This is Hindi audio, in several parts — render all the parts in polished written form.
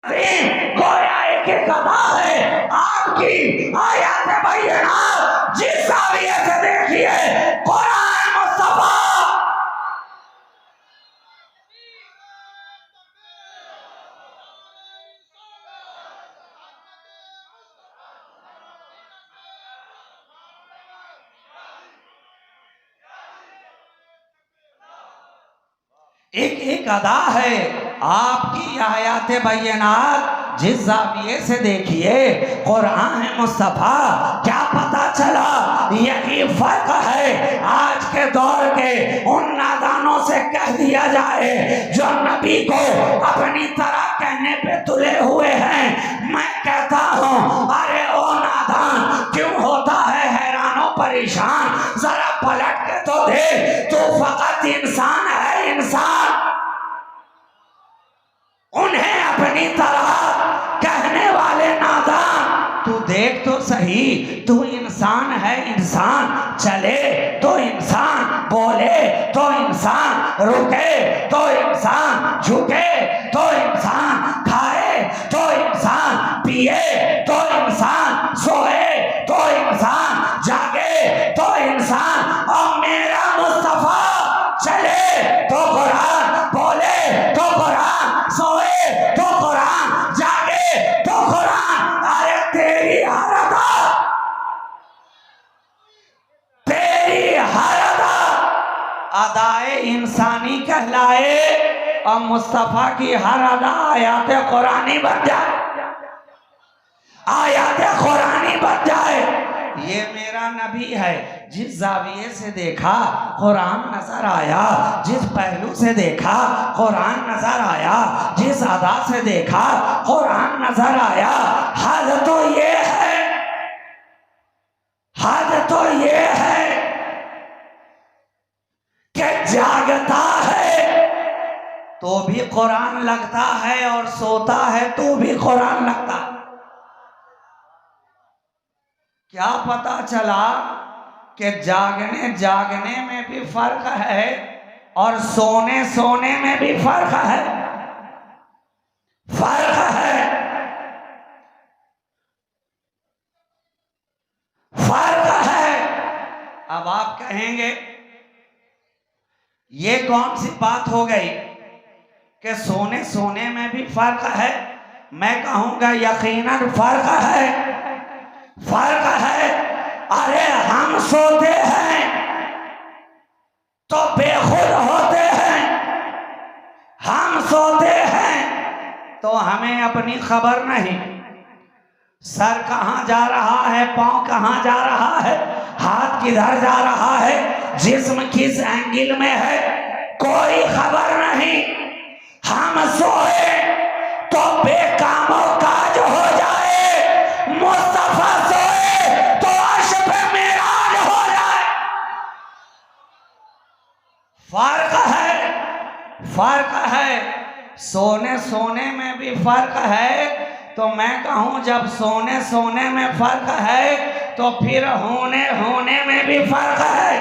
गोया एक अदा है आपकी आयत बैना जिस जाविये से देखिए कुरान मुस्तफा। एक एक अदा है आपकी आयत बैनात जिस जाविये से देखिए कुरान है मुस्तफा। क्या पता चला यही फर्क है आज के दौर के उन नादानों से कह दिया जाए जो नबी को अपनी तरह कहने पे तुले हुए हैं। मैं कहता हूँ अरे ओ नादान क्यों होता है हैरानो परेशान, जरा पलट के तो देख तू फकत इंसान है इंसान। उन्हें अपनी तरह कहने वाले नादान तू देख तो सही तू इंसान है इंसान। चले तो इंसान, बोले तो इंसान, रुके तो इंसान, झुके तो इंसान, खाए तो इंसान, पिए तो इंसान, सोए तो इंसान, जागे तो इंसान। और मेरा मुस्तफा चले तो कुरान, बोले तो कुरान, सोए तो कुरान, जागे तो कुरान। अरे तेरी हरदा अदाए इंसानी कहलाए और मुस्तफा की हर अदा आयात कुरानी बन जाए, आयात कुरानी बन जाए। ये मेरा नबी है, जिस जाविये से देखा कुरान नजर आया, जिस पहलू से देखा कुरान नजर आया, जिस अदा से देखा कुरान नजर आया। हद तो ये है, हद तो ये है कि जागता है तो भी कुरान लगता है और सोता है तो भी कुरान लगता है। क्या पता चला कि जागने जागने में भी फर्क है और सोने सोने में भी फर्क है, फर्क है, फर्क है। अब आप कहेंगे ये कौन सी बात हो गई कि सोने सोने में भी फर्क है। मैं कहूंगा यकीनन फर्क है, फर्क है। अरे हम सोते हैं तो बेखुद होते हैं, हम सोते हैं तो हमें अपनी खबर नहीं, सर कहाँ जा रहा है, पांव कहाँ जा रहा है, हाथ किधर जा रहा है, जिस्म किस एंगल में है, कोई खबर नहीं। हम सोए तो बेकामो काज हो जाए, मुस्तफा सोए तो अर्श पे मेराज हो जाए। फर्क है, फर्क है। सोने सोने में भी फर्क है तो मैं कहूं जब सोने सोने में फर्क है तो फिर होने होने में भी फर्क है,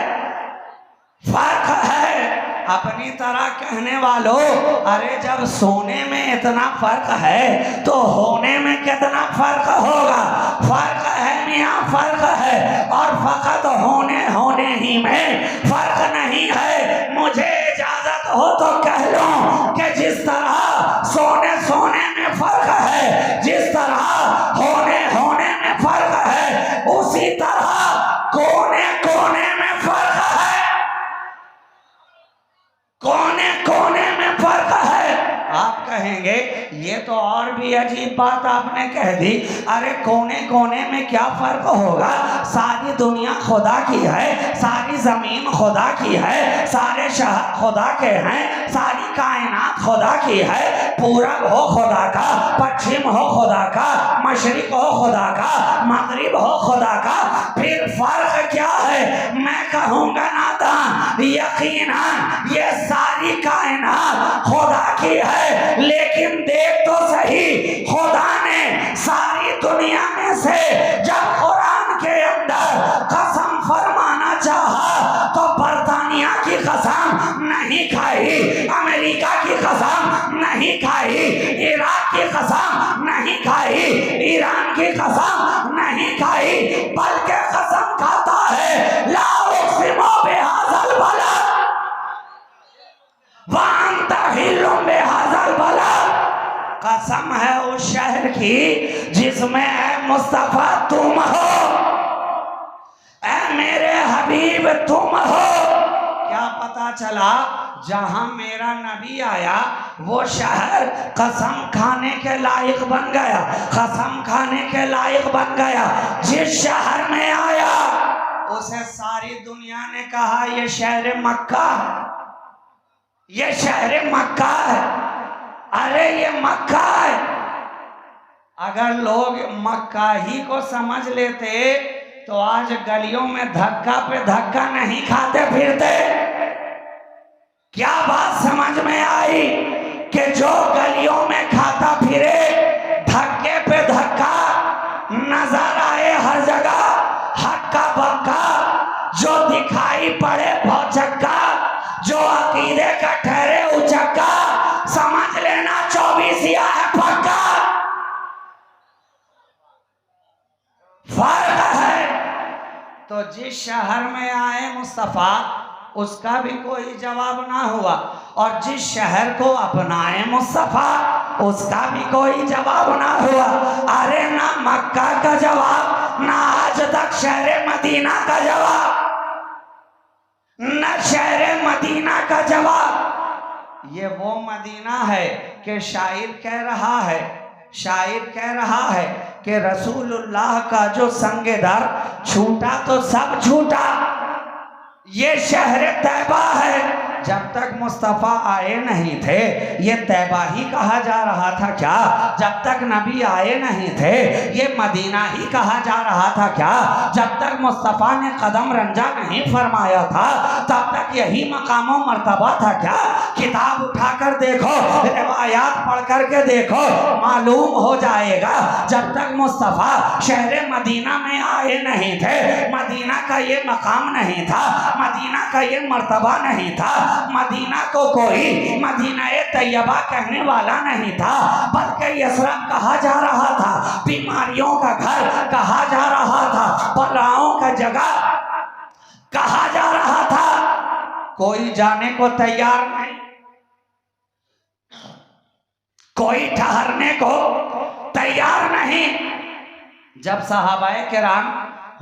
फर्क है। अपनी तरह कहने वालों अरे जब सोने में इतना फर्क है तो होने में कितना फर्क होगा। फर्क है मियां, फर्क है और फकत होने होने ही में फर्क नहीं है। मुझे इजाजत हो तो कह लूं कि जिस तरह सोने सोने में फर्क है, जिस तरह होने होने में फर्क है, उसी तरह कोने कोने में फर्क है, कोने कोने में फर्क है। आप कहेंगे ये तो और भी अजीब बात आपने कह दी। अरे कोने कोने में क्या फर्क होगा, सारी दुनिया खुदा की है, सारी जमीन खुदा की है, सारे शहर खुदा के हैं, सारी कायनात खुदा की है। पूरब हो खुदा का, पश्चिम हो खुदा का, मशरिक हो खुदा का, मगरिब हो खुदा का, फिर फर्क क्या है। मैं कहूँगा नादान यकीनन ये सारी कायनात खुदा की है, लेकिन देख तो सही खुदा ने सारी दुनिया में से जब कुरान के अंदर कसम फरमाना चाहा तो बर्तानिया की कसम नहीं खाई, अमेरिका की कसम नहीं खाई, इराक की कसम खाई, ईरान की कसम नहीं खाई, बल्कि कसम खाता है ला उक़सिमु बिहाज़ल बलद व अंत हिल्लुम बिहाज़ल बलद। कसम है उस शहर की जिसमें है मुस्तफा तुम हो, ऐ मेरे हबीब तुम हो। क्या पता चला, जहां मेरा नबी आया वो शहर कसम खाने के लायक बन गया, कसम खाने के लायक बन गया। जिस शहर में आया उसे सारी दुनिया ने कहा ये शहर मक्का है, ये शहर मक्का है, अरे ये मक्का है। अगर लोग मक्का ही को समझ लेते तो आज गलियों में धक्का पे धक्का नहीं खाते फिरते। क्या बात समझ में आई कि जो गलियों में खाता फिरे, धक्के पे धक्का नजर आए हर जगह, हक्का बक्का जो दिखाई पड़े भौचक्का, जो अकीदे का ठहरे उचक्का, समझ लेना 24 है पक्का। फर्क है। तो जिस शहर में आए मुस्तफा उसका भी कोई जवाब ना हुआ, और जिस शहर को अपनाए मुस्तफा उसका भी कोई जवाब ना हुआ। अरे ना मक्का का जवाब, ना आज तक शहर मदीना का जवाब, न शहर मदीना का जवाब। ये वो मदीना है कि शायर कह रहा है, शायर कह रहा है कि रसूलुल्लाह का जो संगे दर छूटा तो सब छूटा। ये शहर तैबा है। जब तक मुस्तफ़ा आए नहीं थे ये तैबा ही कहा जा रहा था क्या? जब तक नबी आए नहीं थे ये मदीना ही कहा जा रहा था क्या? जब तक मुस्तफ़ा ने कदम रंजा नहीं फरमाया था तब तक यही मकामो मर्तबा था क्या? किताब उठाकर देखो, रिवायात पढ़ कर के देखो, मालूम हो जाएगा। जब तक मुस्तफ़ा शहर मदीना में आए नहीं थे, मदीना का ये मकाम नहीं था, मदीना का ये मर्तबा नहीं था, मदीना को कोई मदीना तैयबा कहने वाला नहीं था, बल्कि यसरब कहा जा रहा था, बीमारियों का घर कहा जा रहा था, बलाओं का जगह कहा जा रहा था। कोई जाने को तैयार नहीं, कोई ठहरने को तैयार नहीं। जब सहाबाए किराम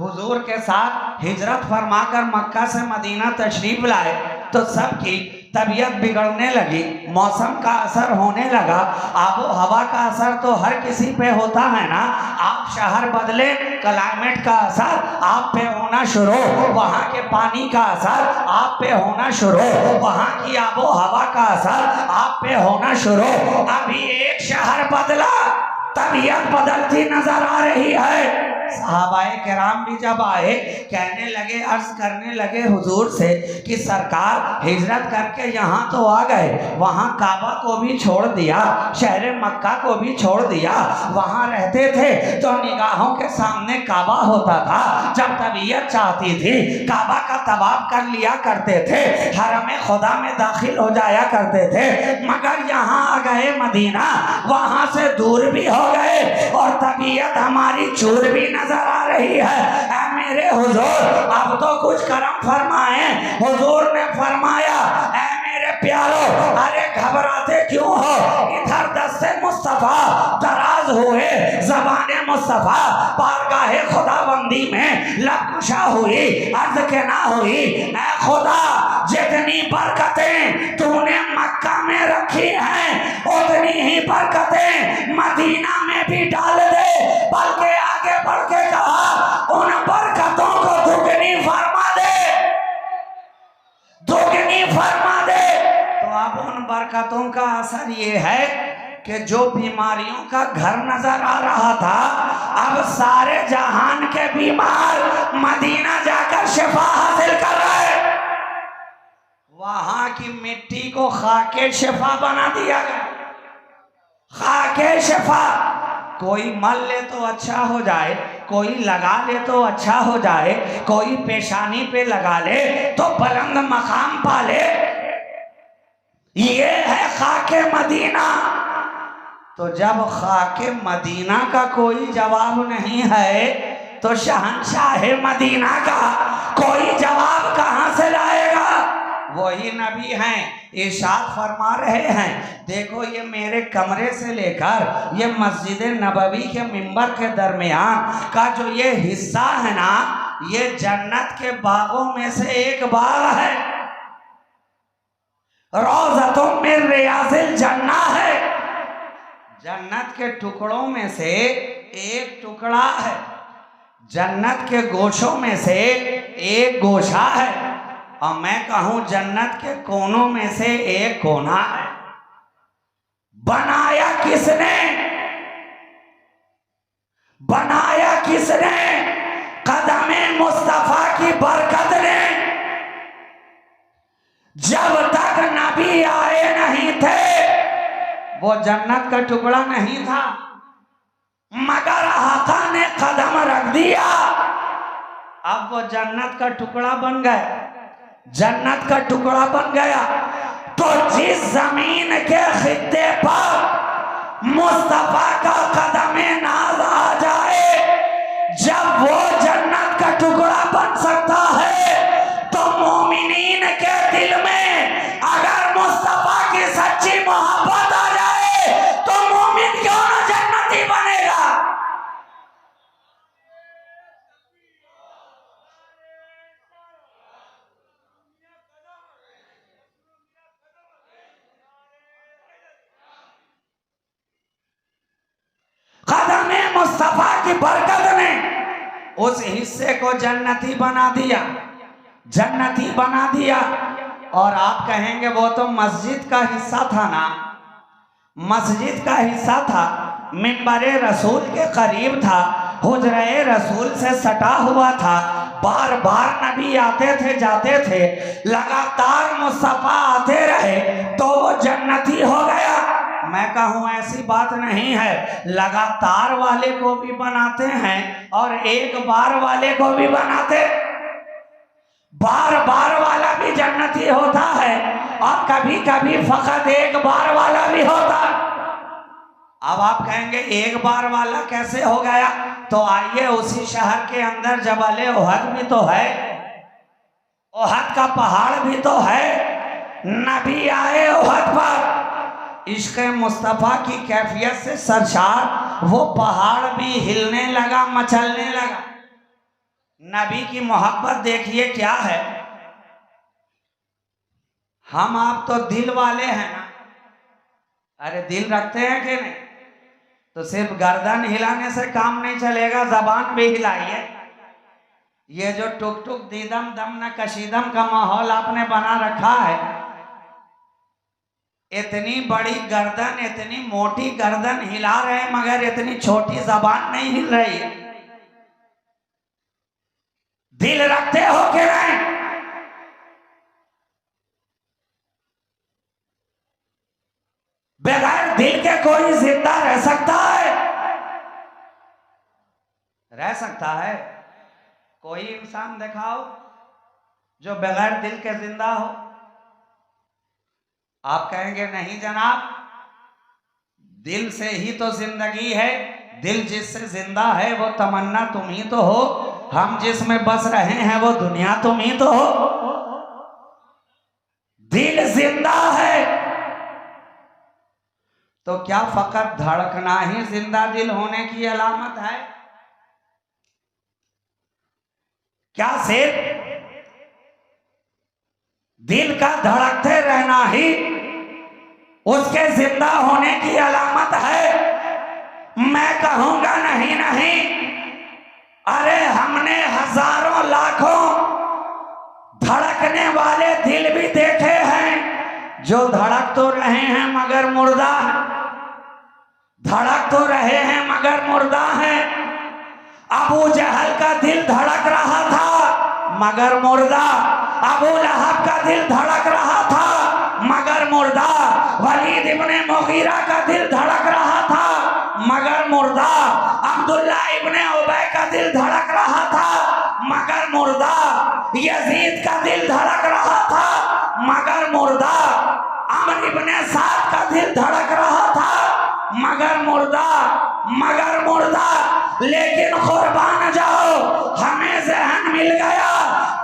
हुजूर के साथ हिजरत फरमाकर मक्का से मदीना तशरीफ लाए तो सबकी तबीयत बिगड़ने लगी, मौसम का असर होने लगा, आबो हवा का असर तो हर किसी पे होता है ना। आप शहर बदले, क्लाइमेट का असर आप पे होना शुरू, वहाँ के पानी का असर आप पे होना शुरू, वहाँ की आबो हवा का असर आप पे होना शुरू। अभी एक शहर बदला, तबीयत बदलती नजर आ रही है। सहाबाए किराम भी जब आए कहने लगे, अर्ज करने लगे हुजूर से कि सरकार हिजरत करके यहाँ तो आ गए, वहाँ काबा को भी छोड़ दिया, शहर मक्का को भी छोड़ दिया, वहाँ रहते थे तो निगाहों के सामने काबा होता था, जब तबीयत चाहती थी काबा का तवाफ कर लिया करते थे, हरम खुदा में दाखिल हो जाया करते थे। मगर यहाँ आ गए मदीना, वहाँ से दूर भी हो गए और तबीयत हमारी चूर भी नजर आ रही है। ऐ मेरे हुजूर अब तो कुछ करम फरमाए। हुजूर ने फरमाया, ऐ मेरे प्यारो, अरे घबराते क्यों हो? इधर दस्ते मुस्तफा दराज हुए, ज़बाने मुस्तफा बारगाहे खुदाबंदी में लबकुशा हुई, अर्ज के ना हुई, ऐ खुदा जितनी बरकतें तूने मक्का में रखी हैं उतनी ही बरकतें मदीना में भी डाल दे। बल्कि आगे बढ़ के कहा, उन बरकतों को दुगनी फरमा दे, दुगनी फरमा दे। तो अब उन बरकतों का असर ये है कि जो बीमारियों का घर नजर आ रहा था, अब सारे जहान के बीमार मदीना जाकर शिफा हासिल कर रहे। वहां की मिट्टी को खाके शिफा बना दिया गया, खाके शिफा। कोई मल ले तो अच्छा हो जाए, कोई लगा ले तो अच्छा हो जाए, कोई पेशानी पे लगा ले तो बुलंद मकाम पा ले। ये है खाके मदीना। तो जब खाके मदीना का कोई जवाब नहीं है तो शहंशाह मदीना का कोई जवाब कहां से लाएगा? वही नबी हैं, इरशाद फरमा रहे हैं, देखो ये मेरे कमरे से लेकर ये मस्जिद नबवी के मिंबर के दरमियान का जो ये हिस्सा है ना, ये जन्नत के बागों में से एक बाग है, रोज़तुम मिन रियाज़िल जन्नह है, जन्नत के टुकड़ों में से एक टुकड़ा है, जन्नत के गोशों में से एक गोशा है, और मैं कहूं जन्नत के कोनों में से एक कोना है। बनाया किसने? बनाया किसने? कदमे मुस्तफा की बरकत ने। जब तक नबी आए नहीं थे वो जन्नत का टुकड़ा नहीं था, मगर आका ने कदम रख दिया, अब वो जन्नत का टुकड़ा बन गए, जन्नत का टुकड़ा बन गया। तो जिस जमीन के खित्ते पर मुस्तफा का कदमे नाज आ जाए, जब वो जन्नत का टुकड़ा बन सकता है, तो मोमिनीन के दिल में अगर मुस्तफा की सच्ची मोहब्बत आ जाए तो मोमिन क्यों ना जन्नती बनेगा? कदमे मुस्तफा की बरकत ने उस हिस्से को जन्नती बना दिया, जन्नती बना दिया। और आप कहेंगे वो तो मस्जिद का हिस्सा था ना, मस्जिद का हिस्सा था, मिंबरे रसूल के करीब था, हुजरे रसूल से सटा हुआ था, बार बार नबी आते थे जाते थे, लगातार मुस्तफा आते रहे तो वो जन्नती हो गया। मैं कहूँ ऐसी बात नहीं है, लगातार वाले को भी बनाते हैं और एक बार वाले को भी बनाते, बार बार वाला भी जन्नती होता है और कभी कभी फकत एक बार वाला भी होता। अब आप कहेंगे एक बार वाला कैसे हो गया? तो आइए उसी शहर के अंदर जबल ओहद भी तो है, ओहद का पहाड़ भी तो है, नबी आए ओहद पर, इश्क़ मुस्तफ़ा की कैफियत से सरशार वो पहाड़ भी हिलने लगा, मचलने लगा। नबी की मोहब्बत देखिए क्या है। हम आप तो दिल वाले हैं ना, अरे दिल रखते हैं कि नहीं? तो सिर्फ गर्दन हिलाने से काम नहीं चलेगा, जबान भी हिलाइए। ये जो टुक टुक दीदम दम न कशीदम का माहौल आपने बना रखा है, इतनी बड़ी गर्दन, इतनी मोटी गर्दन हिला रहे हैं मगर इतनी छोटी जबान नहीं हिल रही है। दिल रखते हो कि नहीं? बगैर दिल के कोई जिंदा रह सकता है? रह सकता है? कोई इंसान दिखाओ जो बगैर दिल के जिंदा हो। आप कहेंगे नहीं जनाब, दिल से ही तो जिंदगी है, दिल जिससे जिंदा है वो तमन्ना तुम ही तो हो, हम जिसमें बस रहे हैं वो दुनिया तुम ही तो हो। दिल जिंदा है तो क्या फकत धड़कना ही जिंदा दिल होने की अलामत है? क्या सिर्फ दिल का धड़कते रहना ही उसके जिंदा होने की अलामत है? मैं कहूंगा नहीं नहीं, अरे हमने हजारों लाखों धड़कने वाले दिल भी देखे हैं जो धड़क तो रहे हैं मगर मुर्दा है, धड़क तो रहे हैं मगर मुर्दा है। अबू जहल का दिल धड़क रहा था मगर मुर्दा, अबू लहब का दिल धड़क रहा था मगर मुर्दा, वलीद इब्ने मुगीरा का दिल धड़क रहा था मगर मुर्दा, अब्दुल्ला इब्ने उबय का दिल धड़क रहा था मगर मुर्दा, यजीद का दिल धड़क रहा था मगर मुर्दा, अमर इब्ने साद का दिल धड़क रहा था मगर मुर्दा। लेकिन कुर्बान जाओ, हमें ज़हन मिल गया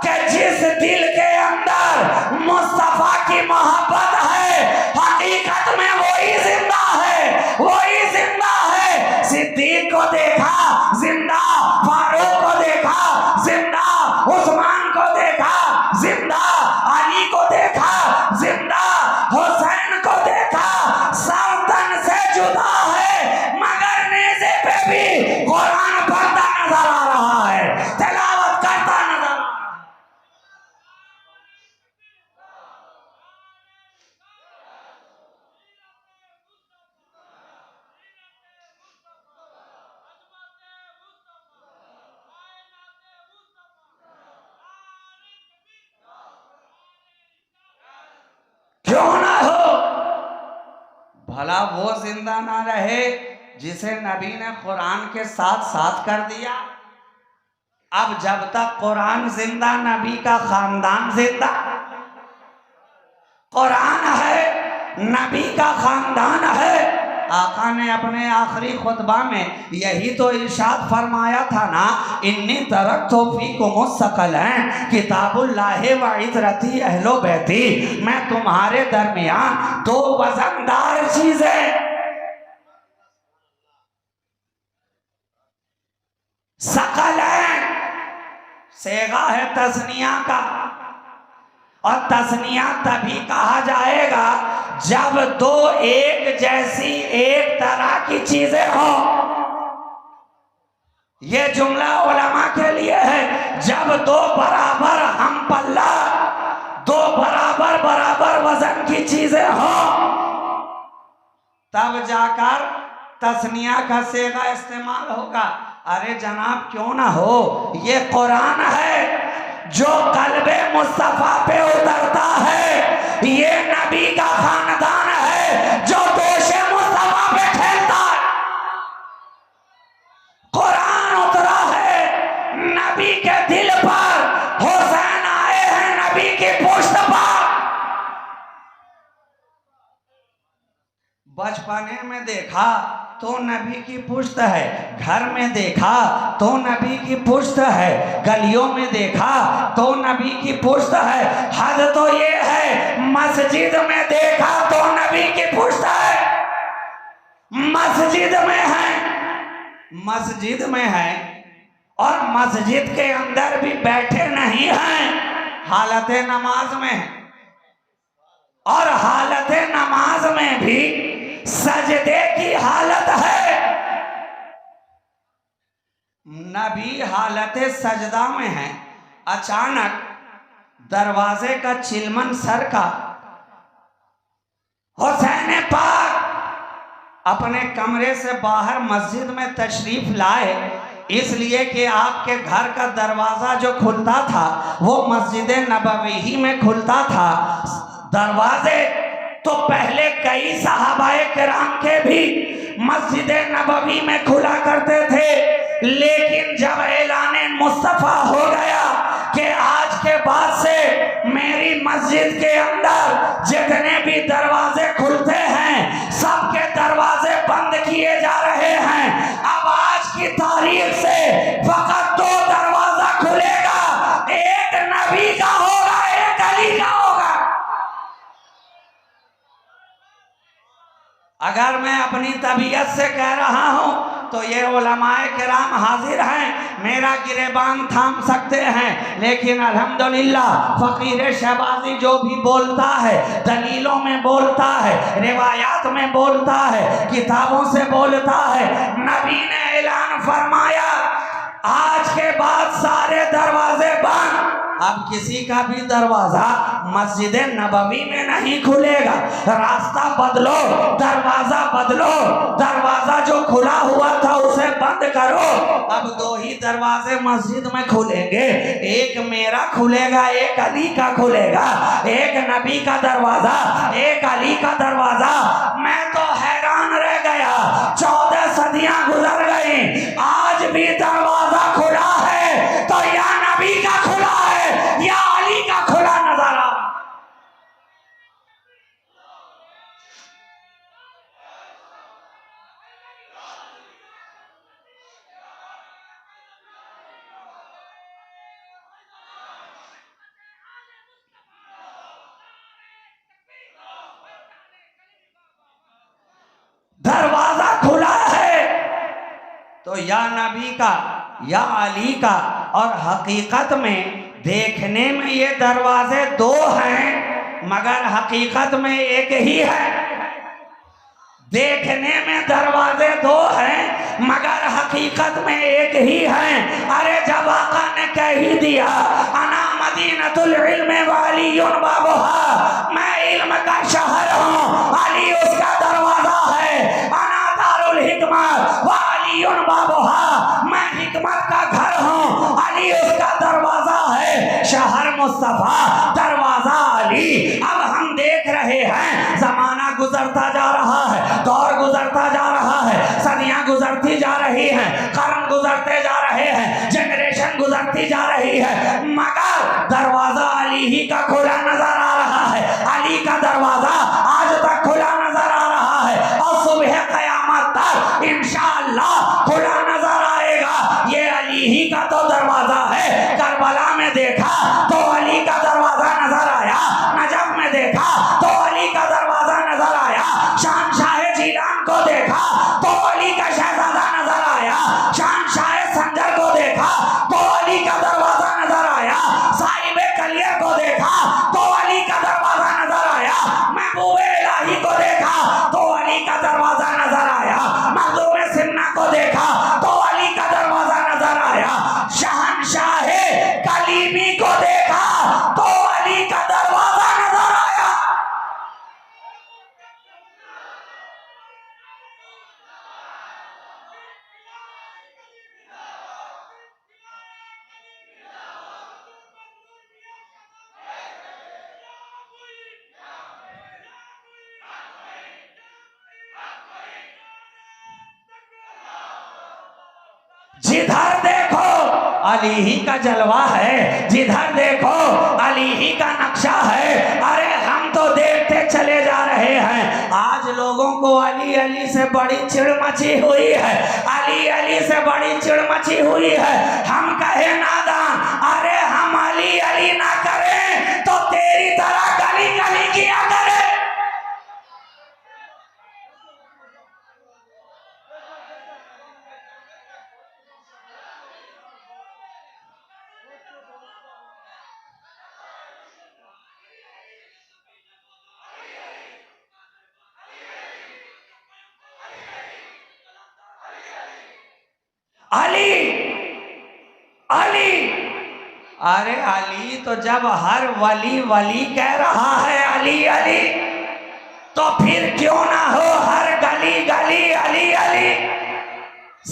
कि जिस दिल के अंदर मुस्तफा की मोहब्बत है, हकीकत में वही जिंदा है, वही जिंदा है। सिद्दीक को देखा जिंदा, फारूक को देखा जिंदा, उस्मान को देखा जिंदा, अली को देखा जिंदा, हुसैन को देखा सर्दन से जुदा है, मगर नेज़े पे भी कुरान पढ़ता नजर आ रहा है, तिलावत करता नजर आ रहा है। क्यों ना हो, भला वो जिंदा ना रहे जिसे नबी ने कुरान के साथ साथ कर दिया। अब जब तक कुरान जिंदा, नबी का खानदान जिंदा। कुरान है, नबी का खानदान है। आका ने अपने आखिरी खुतबा में यही तो इरशाद फरमाया था ना, इन्नी तरक्तु फीकुमुस सकलैन किताबुल्लाहि व इतरती अहलो बैती। मैं तुम्हारे दरमियान दो वजनदार चीजें, सकलैन सेगा है तस्निया का, और तस्निया तभी कहा जाएगा जब दो एक जैसी एक तरह की चीजें हो। ये जुमला उलमा के लिए है। जब दो बराबर हम पल्ला, दो बराबर बराबर वजन की चीजें हो, तब जाकर तस्निया का सेगा इस्तेमाल होगा। अरे जनाब क्यों ना हो, ये कुरान है जो कल्बे मुस्तफा पे उतरता है, ये नबी का खानदान है जो दोषे मुस्तफा पे खेलता है। कुरान उतरा है नबी के दिल पर, हुसैन आए हैं नबी की पुश्त पर। बचपने में देखा तो नबी की पुश्त है, घर में देखा तो नबी की पुश्त है, गलियों में देखा तो नबी की पुश्त है। हद तो ये है मस्जिद में देखा तो नबी की पुश्त है। मस्जिद में है, मस्जिद में है, और मस्जिद के अंदर भी बैठे नहीं हैं, हालत नमाज में है, और हालत नमाज में भी सजदे की हालत है। नबी हालत सजदा में है। अचानक दरवाजे का चिलमन सर का, हुसैन पाक अपने कमरे से बाहर मस्जिद में तशरीफ लाए, इसलिए कि आपके घर का दरवाजा जो खुलता था वो मस्जिद नबवी ही में खुलता था। दरवाजे तो पहले कई सहाबाए किराम के भी मस्जिद नबवी में खुला करते थे, लेकिन जब ऐलान मुस्तफा हो गया कि आज के बाद से मेरी मस्जिद के अंदर जितने भी दरवाजे खुलते हैं सबके दरवाजे बंद किए जा रहे हैं। अब आज की तारीख से फकत दो दरवाजा खुलेगा, एक नबी का होगा, एक अली का होगा। अगर मैं अपनी तबीयत से कह रहा हूं तो ये उलमाए किराम हाजिर हैं, मेरा गिरेबान थाम सकते हैं, लेकिन अल्हम्दुलिल्लाह फकीर शहबाजी जो भी बोलता है, दलीलों में बोलता है, रिवायात में बोलता है, किताबों से बोलता है। नबी ने ऐलान फरमाया आज के बाद सारे दरवाजे बंद। अब किसी का भी दरवाजा मस्जिद नबवी में नहीं खुलेगा। रास्ता बदलो, दरवाजा बदलो, दरवाजा जो खुला हुआ था उसे बंद करो। अब दो ही दरवाजे मस्जिद में खुलेंगे, एक मेरा खुलेगा, एक अली का खुलेगा। एक नबी का दरवाजा, एक अली का दरवाजा। मैं तो हैरान रह गया, 14 सदियां गुजर गई, आज भी दरवाजा खुला है तो या नबी का खुला है या अली का खुला नजर आ। तो या नबी का या अली का, और हकीकत में देखने में ये दरवाजे दो हैं मगर हकीकत में एक ही है। देखने में दरवाजे दो हैं मगर हकीकत में एक ही है। अरे जब आका ने कह ही दिया अना मदीनतुल इल्म वालियुन बाबुहा, मैं इल्म का शहर हूँ, अली उसका दरवाजा है। अना दारुल हिकमत वालियुन बाबुहा, मैं हिकमत का घर हूँ, अली उसका दरवाजा है। शहर मुस्तफा दरवाजा अली। अब हम देख रहे हैं जमाना गुजरता जा रहा है, दौर गुजरता जा रहा है, सदियां गुजरती जा रही हैं, कर्म गुजरते जा रहे हैं, जनरेशन गुजरती जा रही है, मगर दरवाजा अली ही का खुला नजर आ रहा है। अली का दरवाजा आज तक खुला नजर आ रहा है और सुबह कयामत तक इंशाअल्लाह खुला नजर आएगा। ये अली ही का तो दरवाजा है। करबला में देखा तो अली का दरवाजा नजर आया, नजफ में देखा तो अली का दरवाजा नजर आया, शहंशाह जीलान को देखा तो अली का शहजादा नजर आया, शहंशाह संजर को देखा तो अली का दरवाजा नजर आया, साहिब कलियर को देखा तो अली का दरवाजा नजर आया, महबूब इलाही को देखा तो अली का दरवाजा नजर आया, मखदूम सिन्ना को देखा तो अली का दरवाजा नजर आया, शहंशाह कलीमी को देखा तो अली का दरवाजा नजर आया। जिधर देखो अली ही का जलवा है, जिधर देखो अली ही का नक्शा है। अरे हम तो देखते चले जा रहे हैं। आज लोगों को अली अली से बड़ी चिड़ मची हुई है, अली अली से बड़ी चिड़ मची हुई है। हम कहे नादान, अरे हम अली अली ना करें तो तेरी तरह गली गली किया करें। अली अली, अरे अली तो जब हर वली वली कह रहा है अली अली, तो फिर क्यों ना हो हर गली गली अली अली।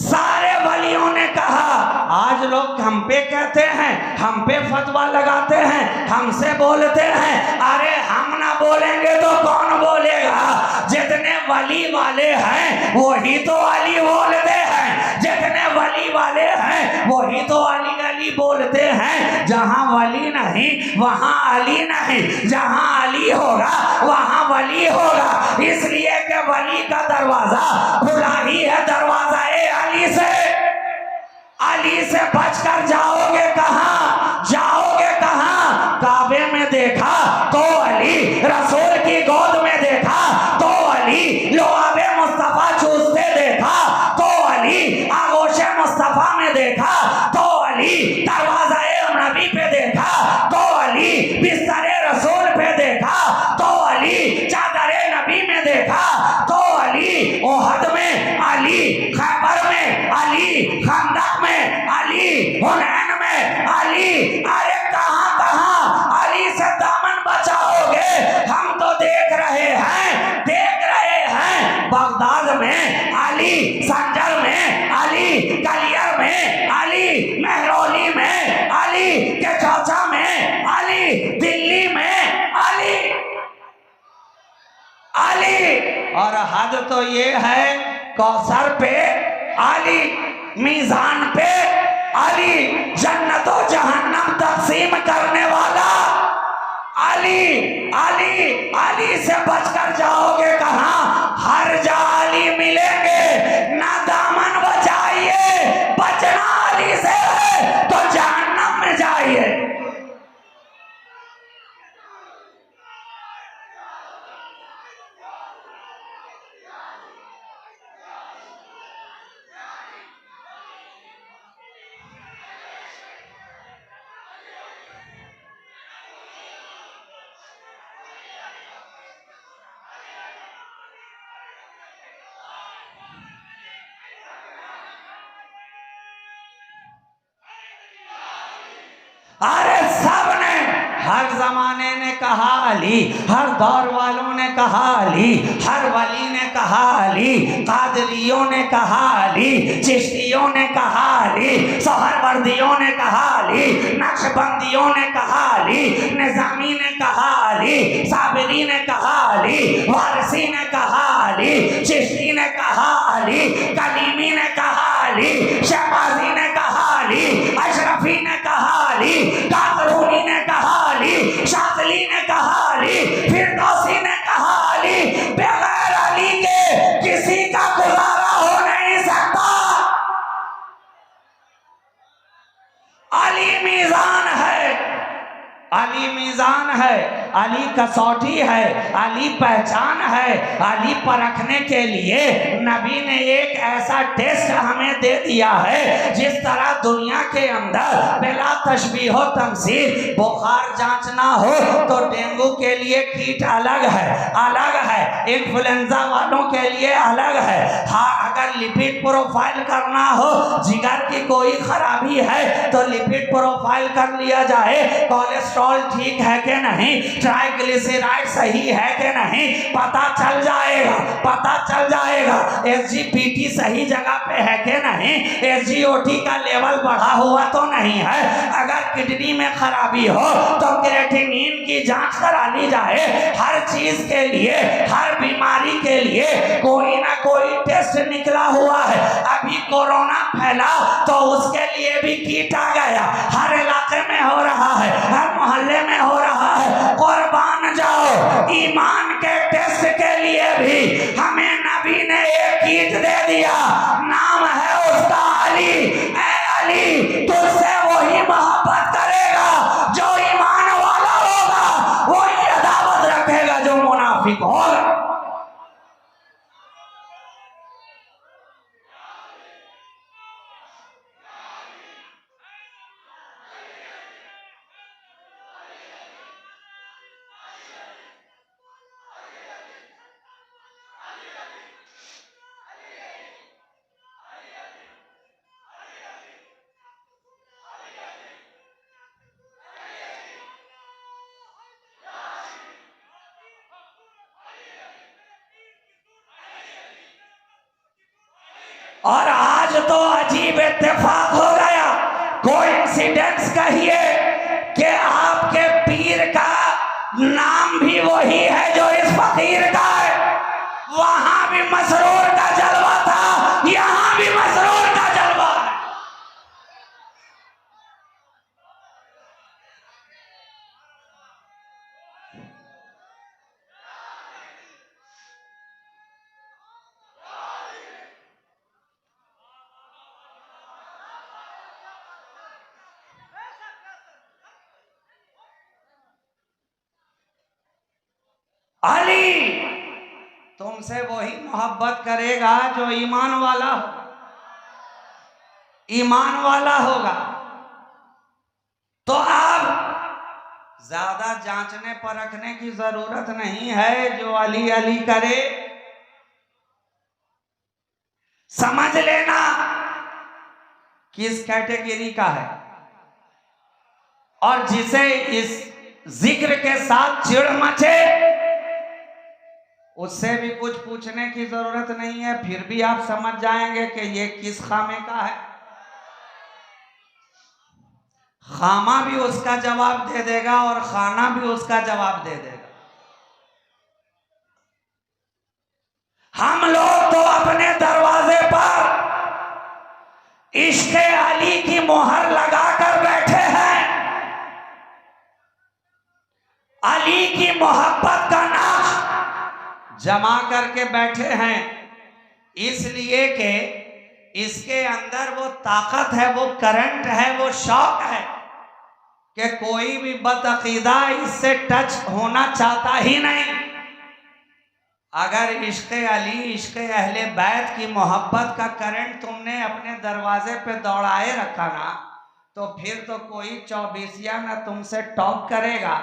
सारे वलियों ने कहा। आज लोग हम पे कहते हैं, हम पे फतवा लगाते हैं, हमसे बोलते हैं। अरे हम ना बोलेंगे तो कौन बोलेगा? जितने वली वाले हैं वही तो अली बोलते हैं, जितने वली वाले हैं वही तो अली अली बोलते हैं। जहां वली नहीं वहां अली नहीं, जहां अली होगा वहां वली होगा। इसलिए कि वली का दरवाजा खुला ही है, दरवाजा अली से। अली से बचकर जाओगे कहां, जाओगे कहां? काबे में देखा तो अली, रसूल की गोद में देखा तो अली, लुआबे मुस्तफा चूसते देखा तो अली, आगोशे मुस्तफा में देखा तो अली, दरवाजा नबी पे देखा तो अली, बिस्तरे रसूल पे देखा तो अली, चादरे नबी में देखा तो अली, ओहद में अली, खैबर में अली, खंदक में अली, हुनैन में अली। अरे कहां कहां अली से दामन बचाओगे? हम तो देख रहे हैं, देख रहे हैं। बगदाद में अली, संजर में अली, कलियर में अली, महरौली में अली, के चौचा में अली, दिल्ली में अली अली। और हद तो ये है, कौसर पे अली, मीजान पे अली, जन्नत और जहन्नम तकसीम करने वाला अली। अली अली से बचकर जाओगे कहां? हर जा अली मिलेंगे। ना दामन बचाइए, बचना अली से है तो जहन्नम में जाइए। अरे सब ने, हर जमाने ने कहा अली, हर दौर वालों ने कहा अली, हर वली ने कहा अली, कादरियों ने कहा अली, चिश्तियों ने कहा अली, सोहरवर्दियों ने कहा अली, नक्शबंदियों ने कहा अली, निजामी ने कहा अली, साबिरी ने कहा अली, वारसी ने कहा अली, चिश्ती ने कहा अली, कलीमी ने कहा अली, शहबाजी ने कहा अली, अशरफी ने कहा अली, कादरूनी ने कहा अली, शाज़ली ने कहा अली, फिरदौसी ने कहा अली। बगैर अली के किसी का गुजारा हो नहीं सकता। अली मीज़ान है, अली मीज़ान है, अली कसौटी है, अली पहचान है। अली परखने के लिए नबी ने एक ऐसा टेस्ट हमें दे दिया है, जिस तरह दुनिया के अंदर बिला तशबीह तमसील बुखार जांचना हो तो डेंगू के लिए किट अलग है, इन्फ्लुएंजा वालों के लिए अलग है। हाँ, अगर लिपिड प्रोफाइल करना हो, जिगर की कोई खराबी है तो लिपिड प्रोफाइल कर लिया जाए, कोलेस्ट्रॉल ठीक है कि नहीं, ट्राइग्लिसराइड सही है कि नहीं, पता चल जाएगा। एसजीपीटी सही जगह पे है कि नहीं, एसजीओटी का लेवल बढ़ा हुआ तो नहीं है। अगर किडनी में खराबी हो तो क्रिएटिनिन की जांच करा ली जाए। हर चीज के लिए, हर बीमारी के लिए कोई ना कोई टेस्ट निकला हुआ है। अभी कोरोना फैला तो उसके लिए भी किट आ गया, हर इलाके में हो रहा है, हर मोहल्ले में हो रहा है। कुर्बान जाओ, ईमान के टेस्ट के लिए भी हमें नबी ने एक किट दे दिया, नाम है उसका अली। ऐ अली, तुझसे वही मोहब्बत करेगा जो ईमान वाला होगा, वही अदावत रखेगा जो मुनाफिक होगा। और आज तो अजीब इत्तेफाक हो गया, कोइंसिडेंस कहिए कि आपके पीर का नाम भी वही है जो इस फकीर का है। वहां भी मसरूर का जलवा था, यहां भी मसरूर का जलवा है। अली तुमसे वही मोहब्बत करेगा जो ईमान वाला हो, ईमान वाला होगा। तो अब ज्यादा जांचने परखने की जरूरत नहीं है, जो अली अली करे समझ लेना किस कैटेगरी का है। और जिसे इस जिक्र के साथ चिढ़ मचे उससे भी कुछ पूछने की जरूरत नहीं है, फिर भी आप समझ जाएंगे कि ये किस खामे का है। खामा भी उसका जवाब दे देगा और खाना भी उसका जवाब दे देगा। हम लोग तो अपने दरवाजे पर इश्क़ अली की मोहर लगाकर बैठे हैं, अली की मोहब्बत का नाश जमा करके बैठे हैं, इसलिए कि इसके अंदर वो ताकत है, वो करंट है, वो शौक है कि कोई भी बदअकीदा इससे टच होना चाहता ही नहीं। अगर इश्क़ अली, इश्क़ अहले बैत की मोहब्बत का करंट तुमने अपने दरवाजे पे दौड़ाए रखा ना, तो फिर तो कोई 24 ना तुमसे टॉक करेगा,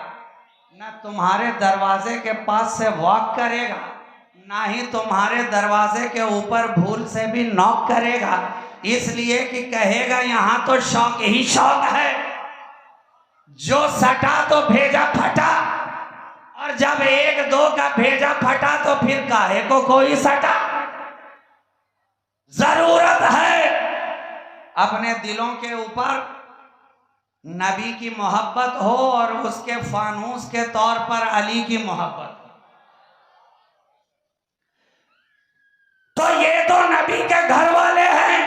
ना तुम्हारे दरवाजे के पास से वॉक करेगा, ना ही तुम्हारे दरवाजे के ऊपर भूल से भी नॉक करेगा। इसलिए कि कहेगा यहाँ तो शौक ही शौक है। जो सटा तो भेजा फटा, और जब एक दो का भेजा फटा तो फिर काहे को कोई सटा। जरूरत है अपने दिलों के ऊपर नबी की मोहब्बत हो और उसके फानूस के तौर पर अली की मोहब्बत। तो ये तो नबी के घर वाले हैं।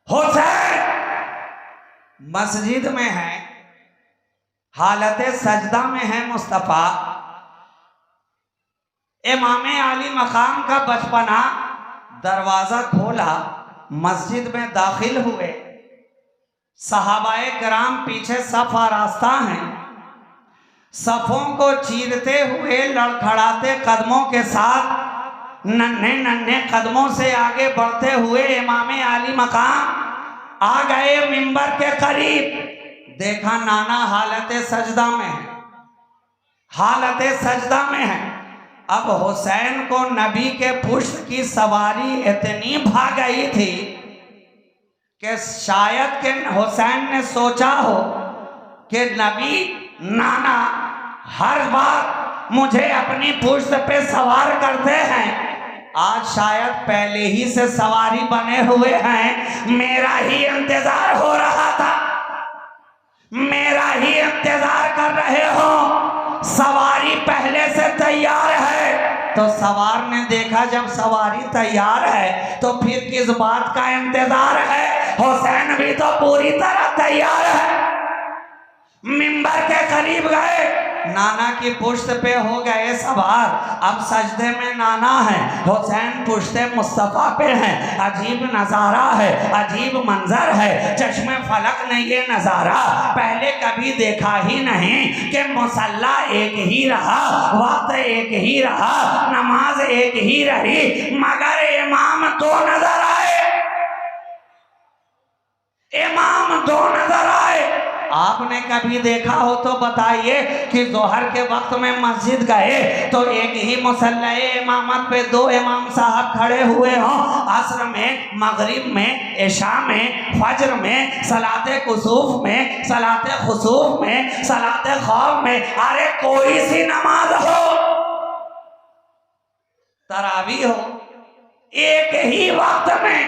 हुसैन मस्जिद में है, हालत सजदा में है मुस्तफा। इमाम अली मकाम का बचपना, दरवाजा खोला, मस्जिद में दाखिल हुए। सहाबाए किराम पीछे सफ आरास्ता हैं। सफों को चीरते हुए लड़खड़ाते कदमों के साथ नन्हे नन्हे कदमों से आगे बढ़ते हुए इमाम अली मकाम आ गए मिंबर के करीब। देखा नाना हालत सजदा में है, हालत सजदा में है। अब हुसैन को नबी के पुष्प की सवारी इतनी भा गई थी कि शायद के हुसैन ने सोचा हो कि नबी नाना हर बार मुझे अपनी पुष्प पे सवार करते हैं, आज शायद पहले ही से सवारी बने हुए हैं, मेरा ही इंतजार हो रहा था, मेरा ही इंतजार कर रहे हो, सवारी पहले से तैयार है। तो सवार ने देखा जब सवारी तैयार है तो फिर किस बात का इंतजार है, हुसैन भी तो पूरी तरह तैयार है। मिंबर के करीब गए, नाना की पुश्त पे हो गए सवार। अब सजदे में नाना है, हुसैन पुश्ते मुस्तफा पे है। अजीब नजारा है, अजीब मंजर है। चश्मे फलक ने ये नजारा पहले कभी देखा ही नहीं कि मुसल्ला एक ही रहा, वक्त एक ही रहा, नमाज एक ही रही, मगर इमाम दो नजर आए, इमाम दो नजर आए। आपने कभी देखा हो तो बताइए कि जोहर के वक्त में मस्जिद गए तो एक ही मुसल्ला इमामत पे दो इमाम साहब खड़े हुए हों, असर में, मगरिब में, इशा में, फजर में, सलाते कुसूफ में, सलाते खुसूफ में, सलाते खौफ में, अरे कोई सी नमाज हो, तरावी हो, एक ही वक्त में,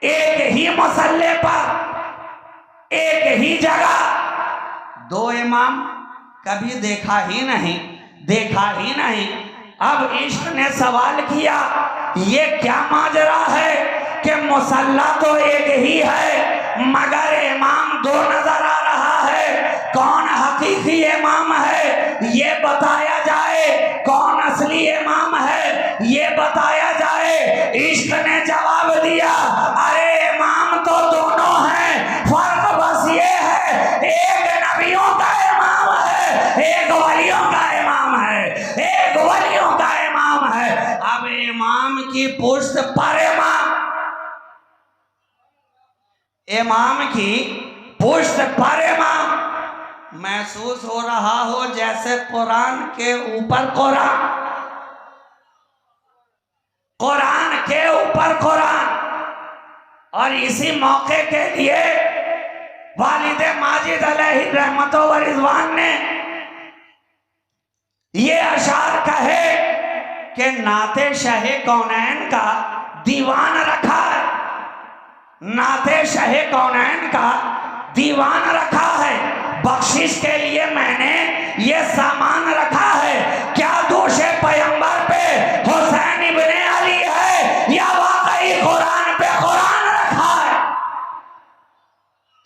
एक ही मुसल्ले पर, एक ही जगह दो इमाम कभी देखा ही नहीं, देखा ही नहीं। अब इश्क ने सवाल किया, ये क्या माजरा है कि मुसल्ला तो एक ही है मगर इमाम दो नजर आ रहा है, कौन हकीकी इमाम है ये बताया जाए, कौन असली इमाम है ये बताया जाए। इश्क ने जवाब दिया, अरे इमाम तो दोनों हैं, फर्क बस ये है एक नबियों का इमाम है, एक वलियों का इमाम है, एक वलियों का इमाम है। अब इमाम की पुश्त पर इमाम, इमाम की पुश्त पर इमाम, महसूस हो रहा हो जैसे कुरान के ऊपर कुरान, कुरान के ऊपर कुरान। और इसी मौके के लिए वालिद माजिद अलैहि रहमतो व रिजवान ने ये अशार कहे कि नाते शहे कौनैन का दीवान रखा है, नाते शहे कौनैन का दीवान रखा है, बख्शिश के लिए मैंने ये सामान रखा है। क्या दोषे पैगंबर पे हुसैन इब्ने अली है या वाकई कुरान पे कुरान रखा है।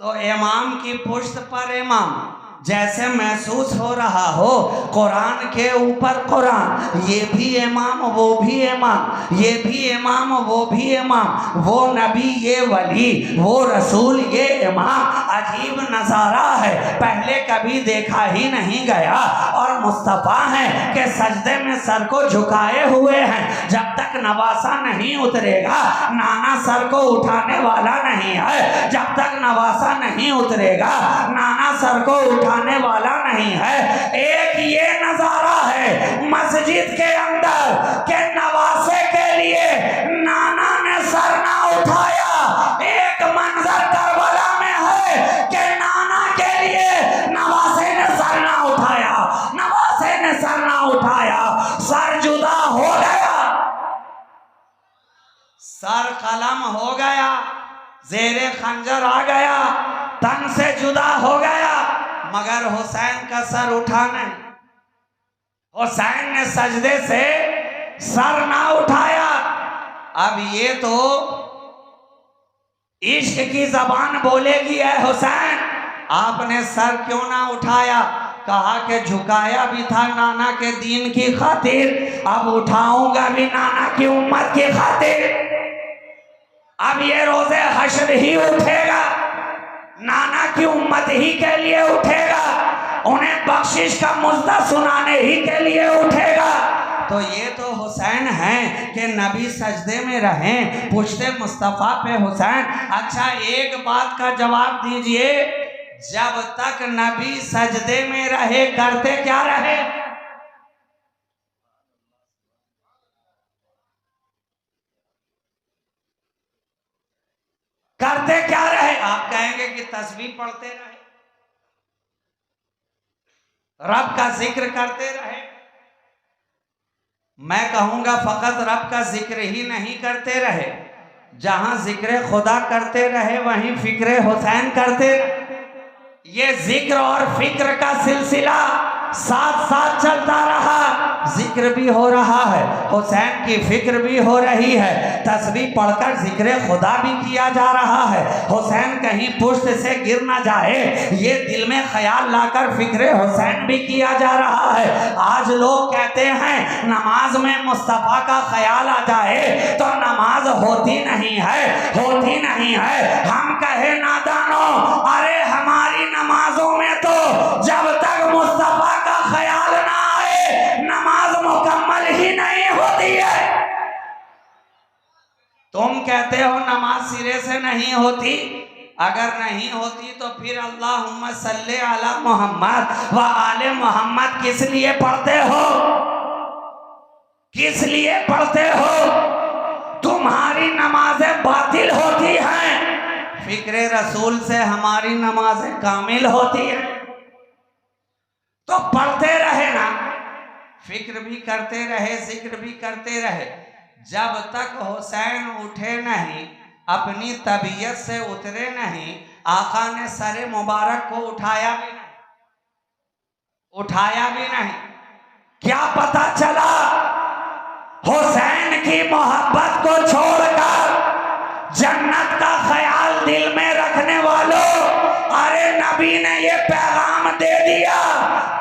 तो इमाम की पुश्त पर इमाम, जैसे महसूस हो रहा हो कुरान के ऊपर कुरान, ये भी इमाम वो भी इमाम, ये भी इमाम वो भी इमाम, वो नबी ये वली, वो रसूल ये इमाम। अजीब नज़ारा है, पहले कभी देखा ही नहीं गया। और मुस्तफ़ा है कि सजदे में सर को झुकाए हुए हैं, जब तक नवासा नहीं उतरेगा नाना सर को उठाने वाला नहीं है, जब तक नवासा नहीं उतरेगा नाना सर को उठाने वाला नहीं है। एक ये नजारा है मस्जिद के अंदर के नवासे के लिए नाना ने सर ना उठाया। एक मंजर करबला में है कि नाना के लिए हो गया, ज़ेरे खंजर आ गया, तन से जुदा हो गया, मगर हुसैन का सर उठा नहीं। हुसैन ने सजदे से सर ना उठाया। अब ये तो इश्क की जबान बोलेगी, है हुसैन आपने सर क्यों ना उठाया? कहा कि झुकाया भी था नाना के दीन की खातिर, अब उठाऊंगा भी नाना की उम्मत की खातिर। अब ये रोजे हश्र ही उठेगा, नाना की उम्मत ही के लिए उठेगा, उन्हें बख्शिश का मुद्दा सुनाने ही के लिए उठेगा। तो ये तो हुसैन हैं कि नबी सजदे में रहें, पूछते मुस्तफ़ा पे हुसैन। अच्छा एक बात का जवाब दीजिए, जब तक नबी सजदे में रहे करते क्या रहे? करते क्या रहे? आप कहेंगे कि तस्बीह पढ़ते रहे, रब का जिक्र करते रहे। मैं कहूंगा फकत रब का जिक्र ही नहीं करते रहे, जहां जिक्र खुदा करते रहे वहीं फिक्र हुसैन करते रहे। ये जिक्र और फिक्र का सिलसिला साथ साथ चलता रहा। जिक्र भी हो रहा है, हुसैन की फिक्र भी हो रही है, तस्बीह पढ़कर जिक्र खुदा भी किया जा रहा है। हुसैन कहीं पुष्ट से गिर ना जाए, ये दिल में ख्याल लाकर फिक्र हुसैन भी किया जा रहा है। आज लोग कहते हैं नमाज में मुस्तफ़ा का ख्याल आ जाए तो नमाज होती नहीं है, होती नहीं है। हम कहे नादानो, अरे हमारी नमाजों में तो जब तक मुस्तफ़ा का ख्याल ना आए नमाज मुकम्मल ही नहीं होती है। तुम कहते हो नमाज सिरे से नहीं होती, अगर नहीं होती तो फिर अल्लाहुम्मा सल्ले अला मोहम्मद व आले मोहम्मद किस लिए पढ़ते हो? किस लिए पढ़ते हो? तुम्हारी नमाजें बातिल होती हैं, फिक्रे रसूल से हमारी नमाजें कामिल होती हैं। तो पढ़ते रहे ना, फिक्र भी करते रहे, जिक्र भी करते रहे, जब तक हुसैन उठे नहीं, अपनी तबीयत से उतरे नहीं। आका ने सरे मुबारक को उठाया भी नहीं, उठाया भी नहीं। क्या पता चला? हुसैन की मोहब्बत को छोड़कर जन्नत का ख्याल दिल में रखने वालों, अरे नबी ने ये पैगाम दे दिया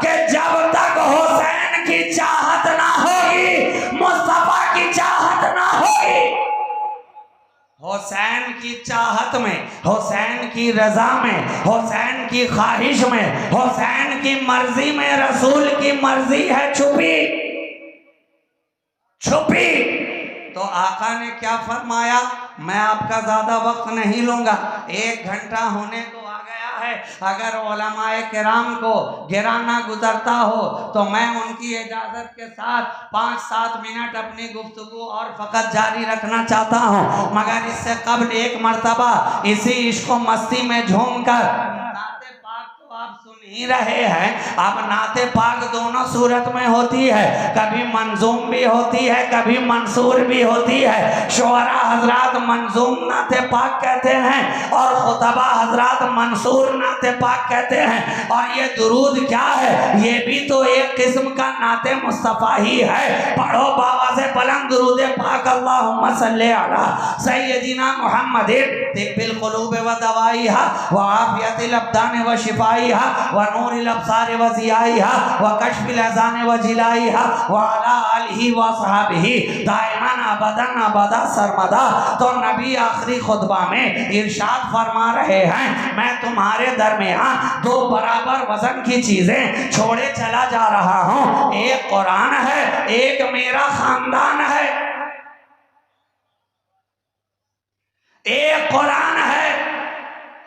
कि जब तक हुसैन की चाहत ना होगी, मुस्तफा की चाहत ना होगी, हुसैन की चाहत में, हुसैन की रजा में, हुसैन की ख्वाहिश में, हुसैन की मर्जी में रसूल की मर्जी है छुपी छुपी। तो आका ने क्या फरमाया? मैं आपका ज्यादा वक्त नहीं लूंगा, 1 घंटा होने को आ गया है। अगर उलमाए किराम को गिराना गुजरता हो तो मैं उनकी इजाजत के साथ 5-7 मिनट अपनी गुफ्तगू और फकत जारी रखना चाहता हूँ, मगर इससे कबल एक मर्तबा इसी इश्क मस्ती में झूम कर आप सुन ही रहे हैं। अब नाते पाक दोनों सूरत में होती है, कभी मंजूम भी होती है, कभी मंसूर भी होती है। शोरा हजरात मंजूम नाते पाक कहते हैं और खुतबा हजरात मंसूर नाते पाक कहते हैं। और ये दुरूद क्या है? ये भी तो एक किस्म का नाते मुस्तफ़ा ही है। पढ़ो बाबा से बुलंद दुरूद पाक, अल्लाहुम्मा सल्ली अला सय्यदिना मुहम्मदिन तिब्बिल कुलूब व दवाइहा व आफियतिल अब्दान व शिफाइहा व नूरिल अब्सार व ज़ियाइहा व कश्फिल अज़ान व जिलाइहा व अला आलिहि व असहाबिहि दाइमन अबदन अबदा सरमदा। तो नबी आखिरी खुतबा में इरशाद फरमा रहे हैं, मैं तुम्हारे दरमियान 2 बराबर वजन की चीजें छोड़े चला जा रहा हूं। एक कुरान है, एक मेरा खानदान है। एक कुरान है,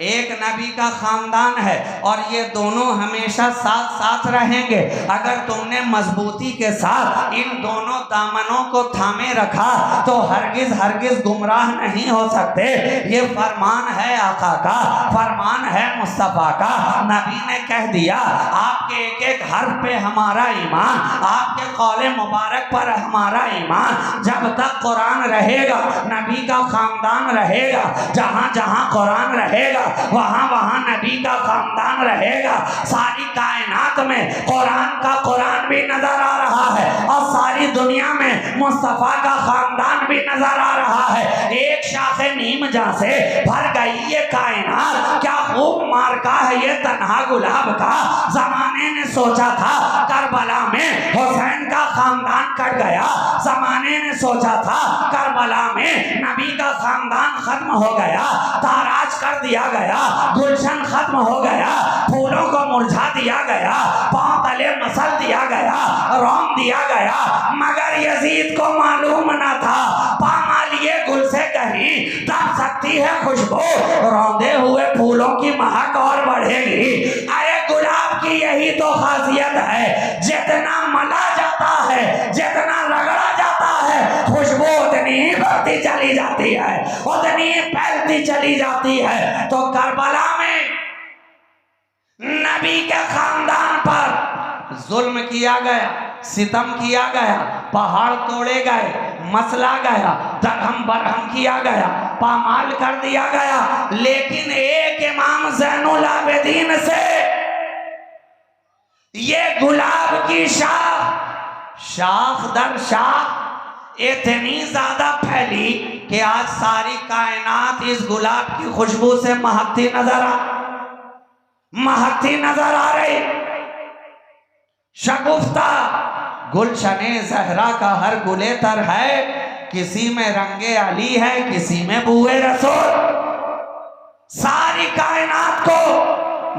एक नबी का खानदान है और ये दोनों हमेशा साथ साथ रहेंगे। अगर तुमने मजबूती के साथ इन दोनों दामनों को थामे रखा तो हरगिज हरगिज गुमराह नहीं हो सकते। ये फरमान है आका का, फरमान है मुस्तफ़ा का। नबी ने कह दिया आपके एक एक हर्फ पे हमारा ईमान, आपके कौले मुबारक पर हमारा ईमान। जब तक कुरान रहेगा, नबी का खानदान रहेगा, जहाँ जहाँ कुरान रहेगा वहाँ वहाँ नबी का खानदान रहेगा। सारी कायनात में कुरान भी नजर आ रहा है और सारी दुनिया में मुस्तफ़ा का खानदान भी नजर आ रहा है। एक शाखे नीम जहाँ से भर गई ये कायनात, क्या खूब मार्का है ये तन्हा गुलाब का। जमाने ने सोचा था करबला में हुसैन का खानदान कट गया, जमाने ने सोचा था करबला में नबी का खानदान खत्म हो गया, ताराज कर दिया गया, गुलशन खत्म हो गया, फूलों को मुरझा दिया गया, पांव तले मसल दिया गया, रौन दिया गया। मगर यजीद को मालूम न था पामालिए गुल से कहीं दब सकती है खुशबू, रौंदे हुए फूलों की महक और बढ़ेगी। अरे गुलाब की यही तो खासियत है, जितना मला जाता है, जितना रगड़ा जाता है, खुशबू उतनी ही बढ़ती चली जाती है, उतनी ही फैलती चली जाती है। तो करबला में नबी के खानदान पर जुल्म किया गया, सितम किया गया, पहाड़ तोड़े गए, मसला गया, दरहम बरहम किया गया, पामाल कर दिया गया। लेकिन एक इमाम ज़ैनुल आबिदीन से ये गुलाब की शाख दर शाख इतनी ज्यादा फैली कि आज सारी कायनात इस गुलाब की खुशबू से महकती नजर आ रही। शगुफ्ता गुलशने ज़हरा का हर गुलेतर है, किसी में रंगे अली है, किसी में बुए रसूल। सारी कायनात को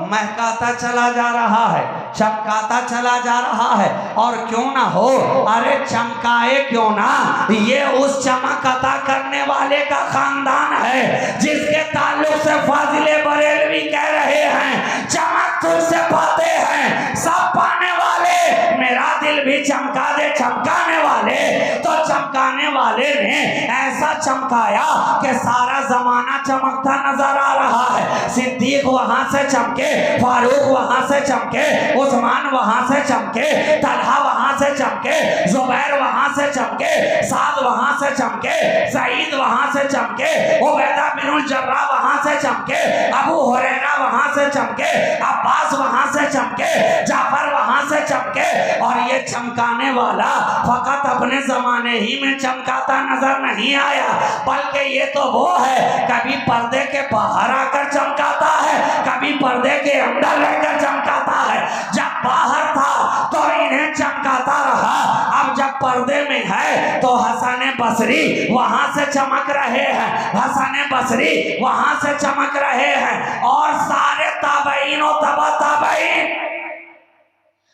महकाता चला जा रहा है, चमकाता चला जा रहा है। और क्यों ना हो, अरे चमकाए क्यों ना, ये उस चमक अता करने वाले का खानदान है जिसके ताल्लुक से फाजिले बरेलवी कह रहे हैं चमक तुझसे पाते हैं सब पाने वाले, मेरा दिल भी चमका दे चमकाने वाले। तो चमकाने वाले ने ऐसा चमकाया कि सारा जमाना चमकता नजर आ रहा है। सिद्दीक वहां से चमके, फारूक वहां से चमके, उस्मान वहां से चमके, तलहा वहां से चमके, जुबैर वहां से चमके, साद वहां से चमके, सईद वहां से चमके, उबैदा बिन जर्राह वहां से चमके, अबू हुरैरा वहां से चमके, अब्बास वहां से चमके, जाफर वहां से चमके। और ये चमकाने वाला फकत अपने जमाने ही में चमकाता नजर नहीं आया, बल्कि ये तो वो है कभी पर्दे के बाहर आकर चमकाता है, कभी पर्दे के अंदर रहकर चमकाता है। जब बाहर था तो इन्हें चमकाता रहा, अब जब पर्दे में है तो हसन बसरी वहां से चमक रहे हैं, हसन बसरी वहां से चमक रहे हैं। और सारे ताबईन और तबा ताबईन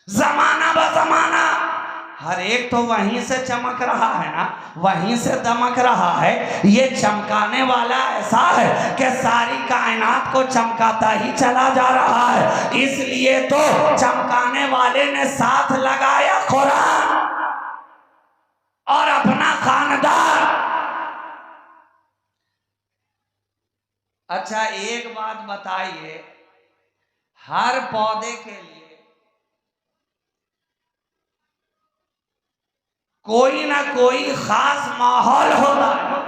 जमाना ब जमाना हर एक तो वहीं से चमक रहा है ना, वहीं से दमक रहा है। ये चमकाने वाला ऐसा है कि सारी कायनात को चमकाता ही चला जा रहा है। इसलिए तो चमकाने वाले ने साथ लगाया कुरान और अपना खानदान। अच्छा एक बात बताइए, हर पौधे के लिए कोई ना कोई खास माहौल होता है।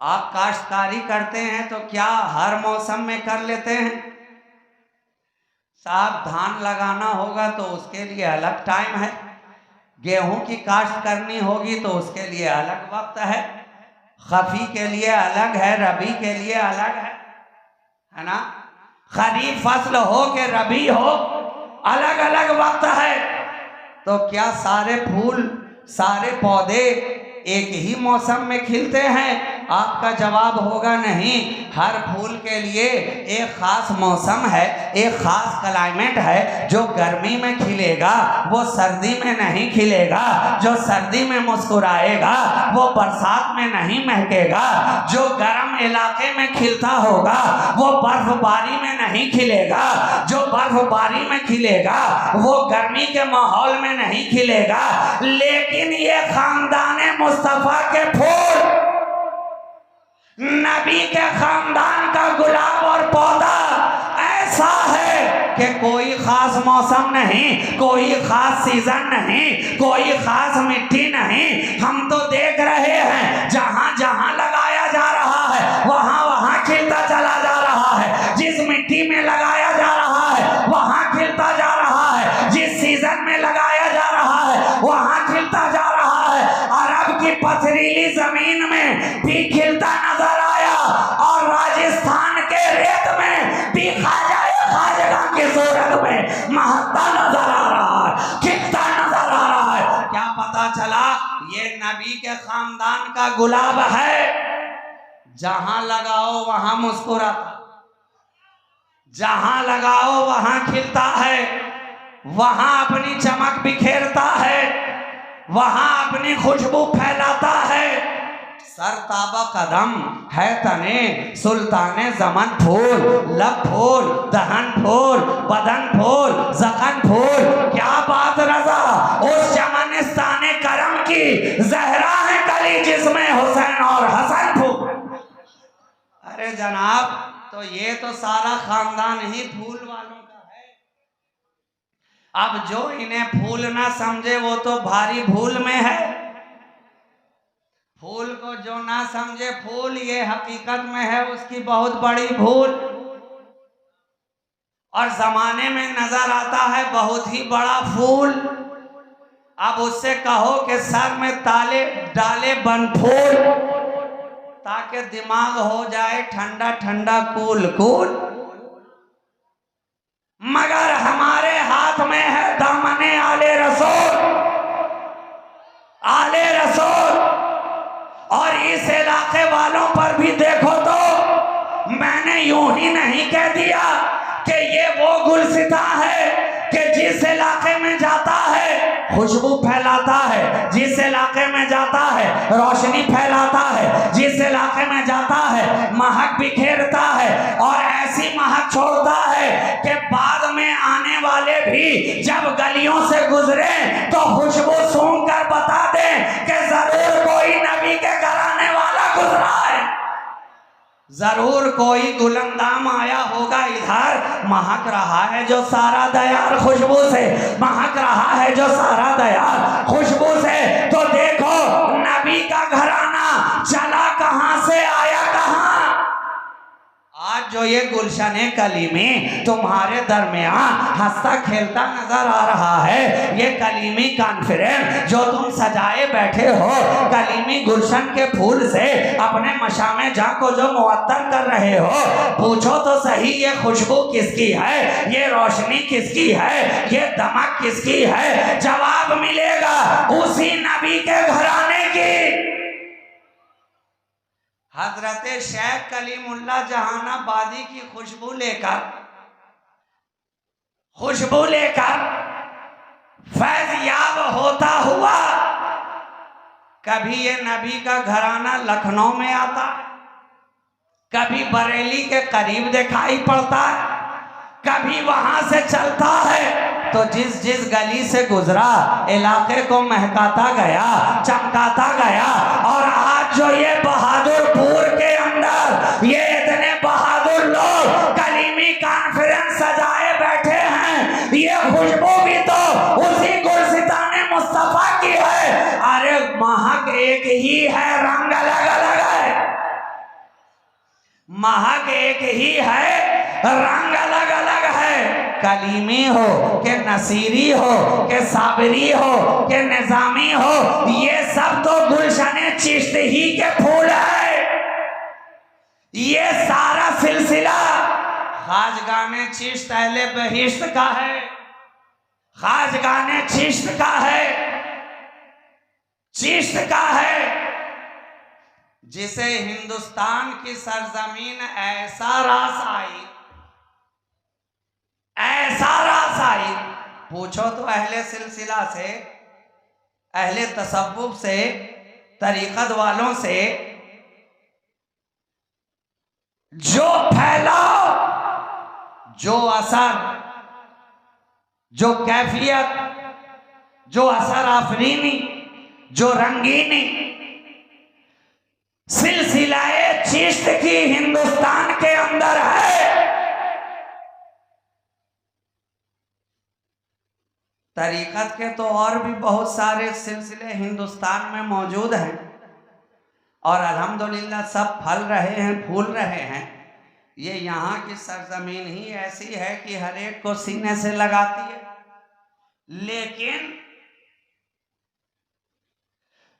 आप काश्तकारी करते हैं तो क्या हर मौसम में कर लेते हैं? साहब धान लगाना होगा तो उसके लिए अलग टाइम है, गेहूं की काश्त करनी होगी तो उसके लिए अलग वक्त है, खफी के लिए अलग है, रबी के लिए अलग है ना। खरीफ फसल हो के रबी हो, अलग अलग वक्त है। तो क्या सारे फूल सारे पौधे एक ही मौसम में खिलते हैं? आपका जवाब होगा नहीं। हर फूल के लिए एक खास मौसम है, एक खास क्लाइमेट है। जो गर्मी में खिलेगा वो सर्दी में नहीं खिलेगा, जो सर्दी में मुस्कुराएगा वो बरसात में नहीं महकेगा, जो गर्म इलाके में खिलता होगा वो बर्फबारी में नहीं खिलेगा, जो बर्फबारी में खिलेगा वो गर्मी के माहौल में नहीं खिलेगा। लेकिन ये खानदान मुस्तफा के फूल, नबी के खानदान का गुलाब और पौधा ऐसा है कि कोई खास मौसम नहीं, कोई खास सीजन नहीं, कोई खास मिट्टी नहीं। हम तो देख रहे हैं जहां जहां लगाया जा रहा है वहां वहां खिलता चला जा रहा है। जिस मिट्टी में लगाया जा रहा है वहां खिलता जा रहा है, जिस सीजन में लगाया जा रहा है वहां खिलता जा रहा है। अरब की पथरीली जमीन में भी खिलता नजर आया और राजस्थान के रेत में भी खाजगा की सूरत में महकता नजर आ रहा है, खिलता नजर आ रहा है। क्या पता चला? ये नबी के खानदान का गुलाब है। जहां लगाओ वहां मुस्कुराता, जहां लगाओ वहां खिलता है, वहां अपनी चमक बिखेरता है, वहां अपनी खुशबू फैलाता है। सरताबा कदम है तने सुल्ताने जमन फूल, लब फूल, दहन फूल, बदन फूल, जखन फूल। क्या बात रजा, उस चमनिस्ताने करम की जहरा है कली जिसमें हुसैन और हसन फूल। अरे जनाब, तो ये तो सारा खानदान ही फूल वालों का है। अब जो इन्हें फूल ना समझे वो तो भारी भूल में है। फूल को जो ना समझे फूल, ये हकीकत में है उसकी बहुत बड़ी भूल। और जमाने में नजर आता है बहुत ही बड़ा फूल। अब उससे कहो कि सर में ताले डाले बन फूल, ताकि दिमाग हो जाए ठंडा ठंडा कूल कूल। मगर हमारे हाथ में है दामने आले रसूल, आले रसूल। और इस इलाके वालों पर भी देखो तो मैंने यूं ही नहीं कह दिया कि ये वो गुलसिता है कि जिस इलाके में जाता है खुशबू फैलाता है, जिस इलाके में जाता है रोशनी फैलाता है, जिस इलाके में जाता है महक बिखेरता है और ऐसी महक छोड़ता है कि बाद में आने वाले भी जब गलियों से गुजरे तो खुशबू सूंघ कर बता दे कि जरूर कोई नबी के घराने वाला गुजरा है, जरूर कोई गुलंदाम आया होगा इधर। महक रहा है जो सारा दयार खुशबू से, महक रहा है जो सारा दयार खुशबू से। तो देखो नबी का घराना चला कहां से आया कहां। आज जो ये गुलशने कलीमी तुम्हारे दरमियान हंसता खेलता नजर आ रहा है, ये कलीमी कॉन्फ्रेंस जो तुम सजाए बैठे हो कलीमी गुलशन के फूल से अपने मशामे जा को जो मुअत्तर कर रहे हो, पूछो तो सही ये खुशबू किसकी है, ये रोशनी किसकी है, ये दमक किसकी है। जवाब मिलेगा उसी नबी के घराने की। हजरत शेख कलीमुल्लाह जहानाबादी की खुशबू लेकर फैज़याब होता हुआ कभी ये नबी का घराना लखनऊ में आता, कभी बरेली के करीब दिखाई पड़ता है, कभी वहां से चलता है तो जिस जिस गली से गुजरा इलाके को महकाता गया, चमकाता गया। और आज जो ये बहादुरपुर के अंदर ये इतने बहादुर लोग कलीमी कॉन्फ्रेंस सजाए बैठे हैं, ये खुशबू भी तो उसी गुलसिताने मुस्तफा की है। अरे महक एक ही है, रंग अलग अलग है। महक एक ही है, रंग अलग अलग है। कलीमी हो के नसीरी हो के साबरी हो के निजामी हो, ये सब तो गुलशने चिश्त ही के फूल है। ये सारा सिलसिला खाजगाने चिश्त अहले बहिश्त का है, खाजगाने चिश्त का है, चिश्त का है। जिसे हिंदुस्तान की सरजमीन ऐसा रास आई, ऐसा रास आई, पूछो तो अहले सिलसिला से, अहले तसव्वुफ से, तरीकत वालों से, जो फैलाव, जो असर, जो कैफियत, जो असर आफरीनी, जो रंगीनी सिलसिलाए चिश्त की हिंदुस्तान के अंदर है। तरीकत के तो और भी बहुत सारे सिलसिले हिंदुस्तान में मौजूद हैं और अल्हम्दुलिल्लाह सब फल रहे हैं, फूल रहे हैं। ये यहाँ की सरजमीन ही ऐसी है कि हर एक को सीने से लगाती है। लेकिन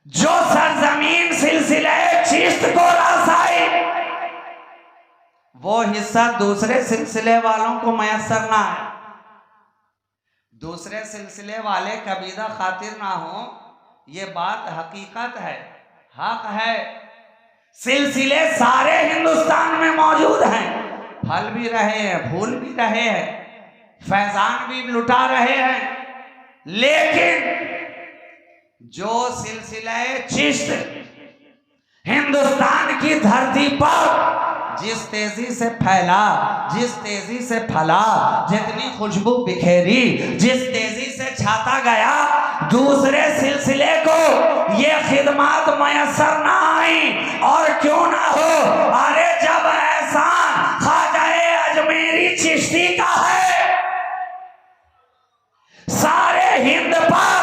जो सरजमीन सिलसिले चिश्त को रसाई, वो हिस्सा दूसरे सिलसिले वालों को मयसर ना है। दूसरे सिलसिले वाले कबीदा खातिर ना हो, ये बात हकीकत है, हक है। सिलसिले सारे हिंदुस्तान में मौजूद हैं, फल भी रहे हैं, फूल भी रहे हैं, फैजान भी लुटा रहे हैं। लेकिन जो सिलसिले चिश्त हिंदुस्तान की धरती पर जिस तेजी से फैला, जिस तेजी से फला, जितनी खुशबू बिखेरी, जिस तेजी से छाता गया, दूसरे सिलसिले को ये खिदमत मयसर ना आई। और क्यों ना हो, अरे जब एहसान ख्वाजाए अजमेरी चिश्ती का है, सारे हिंद पर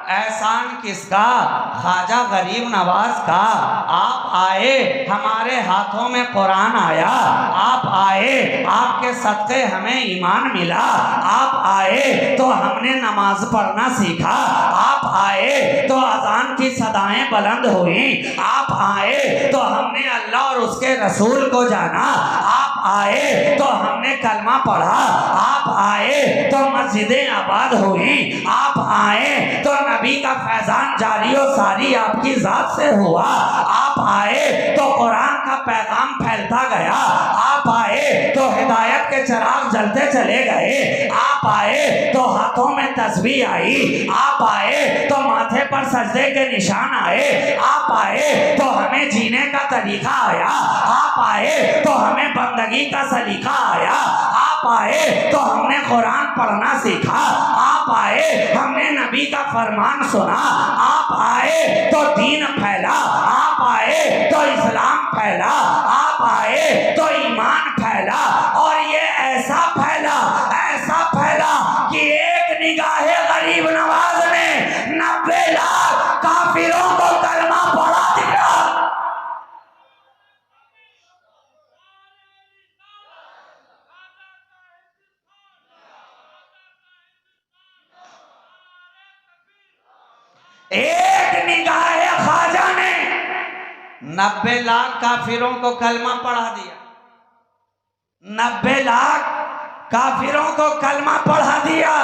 एहसान किसका? ख्वाजा गरीब नवाज का। आप आए, हमारे हाथों में कुरान आया, आप आए, आपके सदक़े हमें ईमान मिला, आप आए तो हमने नमाज पढ़ना सीखा, आप आए तो अज़ान की सदाएं बुलंद हुई, आप आए तो हमने अल्लाह और उसके रसूल को जाना, आप आए तो हमने कलमा पढ़ा, आप आए तो मस्जिदें आबाद हुई, आप आए तो नबी का फैजान जारी और सारी आपकी जात से हुआ, आप आए तो कुरान का पैगाम फैलता गया, आप आए तो हिदायत के चिराग जलते चले गए, आप आए तो हाथों में तस्बीह आई, आप आए तो माथे पर सजदे के निशान आए, आप आए तो हमें जीने का तरीका आया, आप आए तो हमें बंदगी का सलीका आया, आप आए तो हमने कुरान पढ़ना सीखा, आप आए हमने नबी का फरमान सुना, आप आए तो दीन फैला, आप आए तो इस्लाम फैला, आप आए तो ईमान फैला। और ये ऐसा फैला, ऐसा फैला कि एक निगाहे गरीब नवाज ने 90 लाख काफिरों को कलमा पढ़ा दिया। एक निगाहे ख्वाजा ने 90 लाख काफिरों को कलमा पढ़ा दिया, 90 लाख काफिरों को कलमा पढ़ा दिया।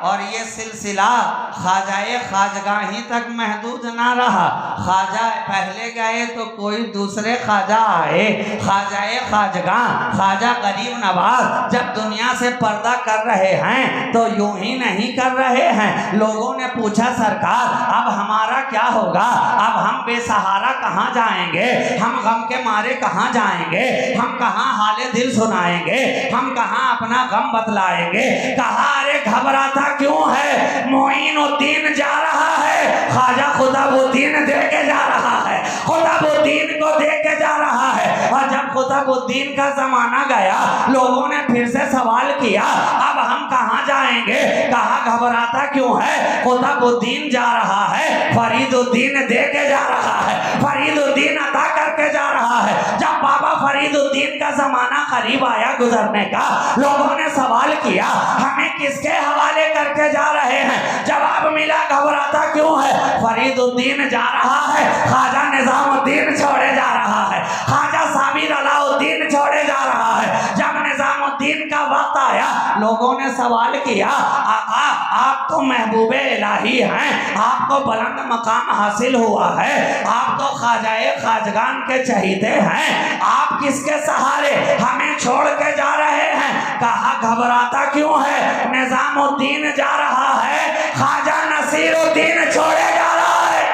और ये सिलसिला ख्वाजाए खाजगाही तक महदूद ना रहा। ख्वाजा पहले गए तो कोई दूसरे ख्वाजा आए, ख्वाजाए खाजगाह, ख्वाजा गरीब नवाज जब दुनिया से पर्दा कर रहे हैं तो यूं ही नहीं कर रहे हैं। लोगों ने पूछा सरकार अब हमारा क्या होगा, अब हम बेसहारा कहाँ जाएंगे, हम गम के मारे कहाँ जाएंगे, हम कहाँ हाले दिल सुनाएंगे, हम कहाँ अपना गम बतलाएंगे। कहा अरे घबराता क्यों है, मोइनुद्दीन जा रहा है, ख्वाजा खुदाबुद्दीन दे के जा रहा है, खुदाबुद्दीन को दे के जा रहा है। और जब खुदाबुद्दीन का जमाना गया लोगों ने फिर से सवाल किया अब हम कहाँ जाएंगे। कहा घबराता क्यों है, खुदाबुद्दीन जा रहा है, फरीदुद्दीन दे के जा रहा है, फरीदुद्दीन अता करके जा रहा है। जब बाबा फरीदुद्दीन का जमाना करीब आया गुजरने का, लोगों ने सवाल किया हमें किसके हवाले करके जा रहे हैं। जवाब मिला घबराता क्यों है, फरीदुद्दीन जा रहा है, ख्वाजा निजामुद्दीन छोड़े जा रहा है, ख्वाजा साबिर अलाउद्दीन छोड़े जा रहा है। जब निजामुद्दीन का वक्त आया लोगों ने सवाल किया, आका आप तो महबूबे इलाही हैं, आपको बुलंद मकाम हासिल हुआ है, आप तो ख्वाजाए खाजगान के चहीते हैं, आप किसके सहारे हमें छोड़ के जा रहे हैं? कहा घबराता क्यों है, निजामुद्दीन जा रहा है, ख्वाजा नसीरुद्दीन छोड़े जा रहा है,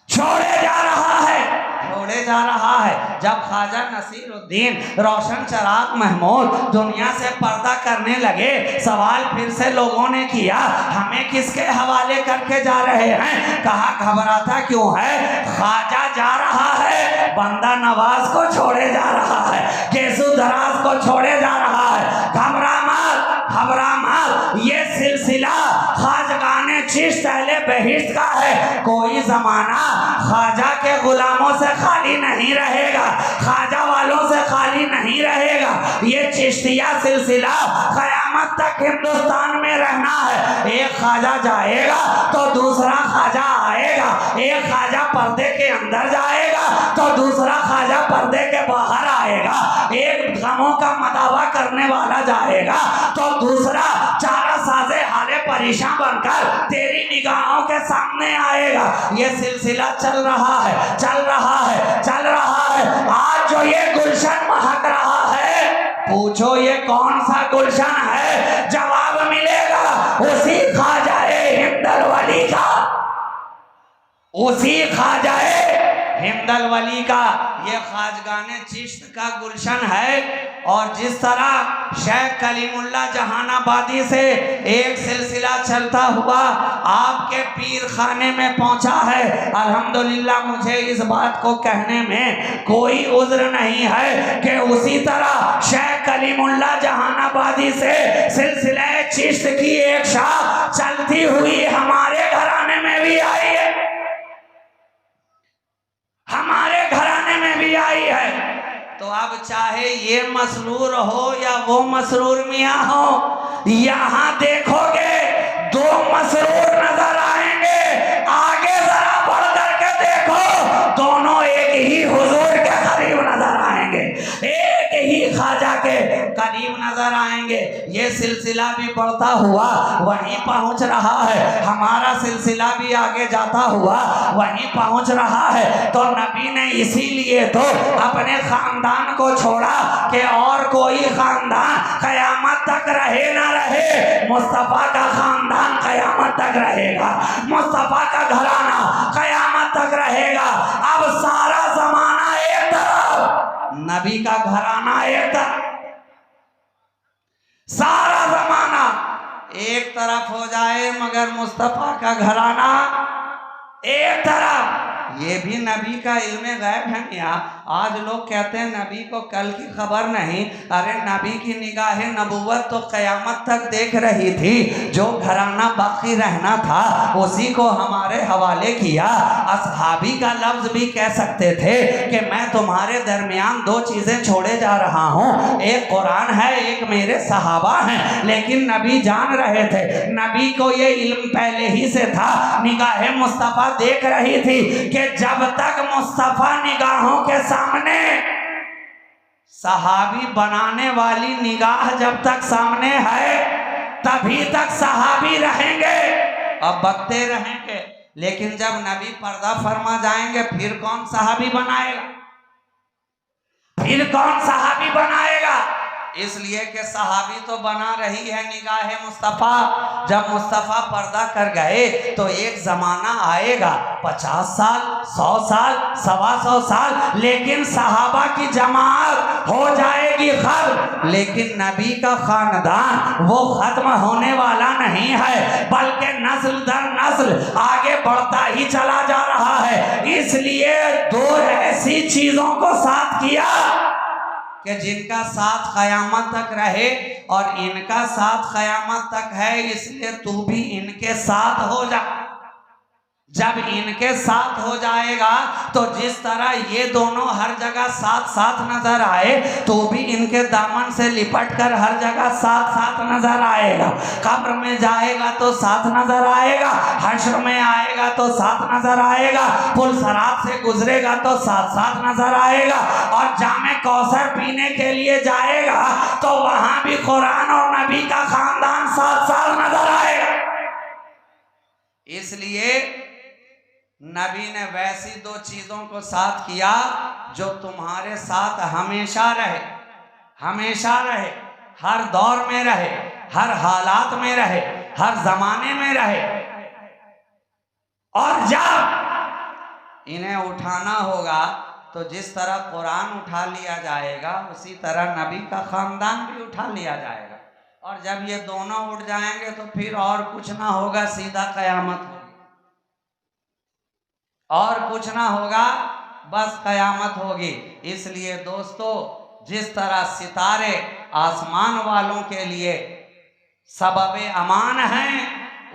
छोड़े जा रहा है, छोड़े जा रहा है। जब ख्वाजा नसीरुद्दीन रोशन चराग महमूद दुनिया से पर्दा करने लगे, सवाल फिर से लोगों ने किया, हमें किसके हवाले करके जा रहे हैं? कहा घबराता क्यों है, ख्वाजा जा रहा है, बंदा नवाज को छोड़े जा रहा है, केसु दराज को छोड़े जा रहा है, घबरा मत, घबरा मत, ये सिलसिला ख्वाजगाने चिश्त अहले बहिश्त का है, कोई जमाना ख्वाजा के गुलामों से खाली नहीं रहेगा, ख्वाजा वालों से खाली नहीं रहेगा। ये चिश्तिया सिलसिला कयामत तक हिंदुस्तान में रहना है। एक ख्वाजा जाएगा तो दूसरा ख्वाजा आएगा, एक ख्वाजा पर्दे के अंदर जाएगा तो दूसरा ख्वाजा पर्दे के बाहर आएगा, एक गमों का मदावा करने वाला जाएगा तो दूसरा चारा साजे हाले परेशान बनकर तेरी निगाहों के सामने आएगा। ये सिलसिला चल रहा है, चल रहा है, चल रहा है। आज जो ये गुलशन महक रहा है, पूछो ये कौन सा गुलशन है? जवाब मिलेगा उसी ख्वाजाए हिंदल वली का, उसी ख्वाजाए हिंदल वली का। ये ख्वाजगाने चिश्त का गुलशन है। और जिस तरह शेख कलीमुल्लाह जहानाबादी से एक सिलसिला चलता हुआ आपके पीर खाने में पहुंचा है, अल्हम्दुलिल्लाह मुझे इस बात को कहने में कोई उज़्र नहीं है कि उसी तरह शेख कलीमुल्लाह जहानाबादी से सिलसिला चिश्त की एक शाख चलती हुई हमारे घराने में भी आई है, हमारे घराने में भी आई है। तो अब चाहे ये मसरूर हो या वो मसरूर मियाँ हो, यहाँ देखोगे दो मसरूर नजर आएंगे, आगे जरा बढ़ करके देखो दोनों एक ही हुजूर के करीब नजर आएंगे, एक ही ख्वाजा के करीब नजर आएंगे। ये सिलसिला भी बढ़ता हुआ वहीं पहुंच रहा है, हमारा सिलसिला भी आगे जाता हुआ वहीं पहुंच रहा है। तो नबी ने इसीलिए तो अपने खानदान को छोड़ा कि और कोई खानदान कयामत तक रहे ना रहे, मुस्तफ़ा का खानदान कयामत तक रहेगा, मुस्तफ़ा का घराना कयामत तक रहेगा। अब सारा जमाना एक तरफ, नबी का घराना एक तरफ, सारा जमाना एक तरफ हो जाए मगर मुस्तफ़ा का घराना एक तरफ। ये भी नबी का इल्म गैब है मियाँ। आज लोग कहते हैं नबी को कल की खबर नहीं, अरे नबी की निगाहे नबूवत तो क़यामत तक देख रही थी, जो घराना बाकी रहना था उसी को हमारे हवाले किया। असहाबी का लफ्ज़ भी कह सकते थे कि मैं तुम्हारे दरमियान दो चीज़ें छोड़े जा रहा हूँ, एक कुरान है, एक मेरे सहाबा हैं। लेकिन नबी जान रहे थे, नबी को ये इल्म पहले ही से था, निगाहे मुस्तफ़ा देख रही थी कि जब तक मुस्तफ़ा निगाहों के सामने, सहाबी बनाने वाली निगाह जब तक सामने है तभी तक सहाबी रहेंगे और बकते रहेंगे। लेकिन जब नबी पर्दा फरमा जाएंगे फिर कौन सहाबी बनाएगा, फिर कौन सहाबी बनाएगा? इसलिए कि सहाबी तो बना रही है निगाहे मुस्तफ़ा। जब मुस्तफ़ा पर्दा कर गए तो एक ज़माना आएगा 50 साल, 100 साल, 125 साल, लेकिन सहाबा की जमात हो जाएगी खत्म। लेकिन नबी का ख़ानदान वो ख़त्म होने वाला नहीं है, बल्कि नस्ल दर नस्ल आगे बढ़ता ही चला जा रहा है। इसलिए दो ऐसी चीज़ों को साथ किया कि जिनका साथ क़यामत तक रहे और इनका साथ क़यामत तक है, इसलिए तू भी इनके साथ हो जा। जब इनके साथ हो जाएगा तो जिस तरह ये दोनों हर जगह साथ साथ नजर आए तो भी इनके दामन से लिपट कर हर जगह साथ साथ नजर आएगा। कब्र में जाएगा तो साथ नजर आएगा, हश्र में आएगा तो साथ नजर आएगा, पुल सरात से गुजरेगा तो साथ साथ नजर आएगा, और जामे कौसर पीने के लिए जाएगा तो वहां भी कुरान और नबी का खानदान साथ साथ नजर आएगा। इसलिए नबी ने वैसी दो चीजों को साथ किया जो तुम्हारे साथ हमेशा रहे, हमेशा रहे, हर दौर में रहे, हर हालात में रहे, हर जमाने में रहे। और जब इन्हें उठाना होगा तो जिस तरह कुरान उठा लिया जाएगा उसी तरह नबी का खानदान भी उठा लिया जाएगा। और जब ये दोनों उठ जाएंगे तो फिर और कुछ ना होगा, सीधा कयामत होगी, और कुछ ना होगा, बस कयामत होगी। इसलिए दोस्तों, जिस तरह सितारे आसमान वालों के लिए सबबे अमान हैं,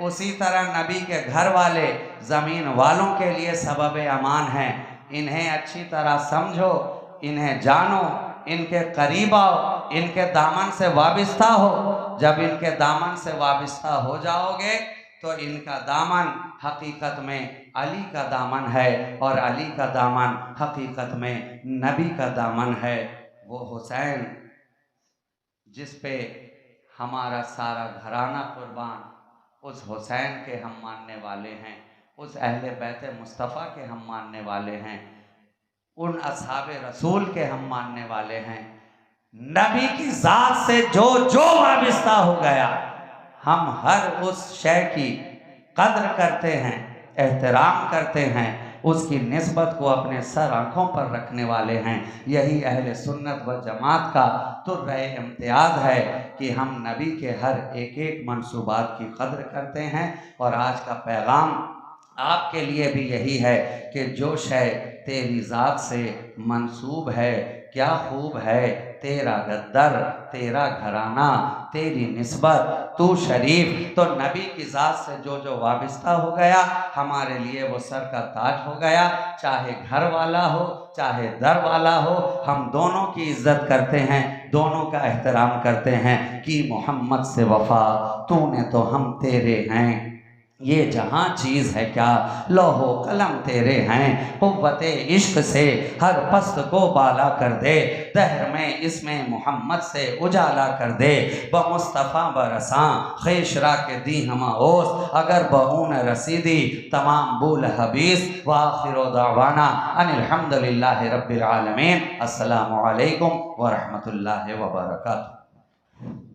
उसी तरह नबी के घर वाले ज़मीन वालों के लिए सबबे अमान हैं। इन्हें अच्छी तरह समझो, इन्हें जानो, इनके करीब आओ, इनके दामन से वाबिस्ता हो। जब इनके दामन से वाबिस्ता हो जाओगे तो इनका दामन हकीकत में अली का दामन है, और अली का दामन हकीकत में नबी का दामन है। वो हुसैन जिस पे हमारा सारा घराना कुर्बान, उस हुसैन के हम मानने वाले हैं, उस अहले बैत मुस्तफ़ा के हम मानने वाले हैं, उन असहाबे रसूल के हम मानने वाले हैं। नबी की ज़ात से जो जो वाबिस्ता हो गया, हम हर उस शय की कद्र करते हैं, एहतराम करते हैं, उसकी निस्बत को अपने सर आँखों पर रखने वाले हैं। यही अहले सुन्नत व जमात का तुर्रे इम्तियाज़ है कि हम नबी के हर एक एक मंसूबात की कद्र करते हैं। और आज का पैगाम आपके लिए भी यही है कि जो शय तेरी ज़ात से मंसूब है, क्या खूब है तेरा गद्दर, तेरा घराना, तेरी निस्बत, तू शरीफ। तो नबी की ज़ात से जो जो वाबिस्ता हो गया, हमारे लिए वो सर का ताज हो गया। चाहे घर वाला हो, चाहे दर वाला हो, हम दोनों की इज्जत करते हैं, दोनों का एहतराम करते हैं कि मोहम्मद से वफ़ा, तूने तो हम तेरे हैं। ये जहाँ चीज़ है क्या, लौहो कलम तेरे हैं। कुव्वत इश्क से हर पस्त को बाला कर दे, दहर में इसमें मोहम्मद से उजाला कर दे। ब मुस्तफ़ा बरसां खेशरा के दी हमा ओस, अगर बहून रसीदी तमाम बूल हबीस। व आखिर दावाना अनिल हम्दुलिल्लाहि रब्बिल आलमीन। अस्सलामु अलैकुम व रहमतुल्लाहि व बरकातुहू।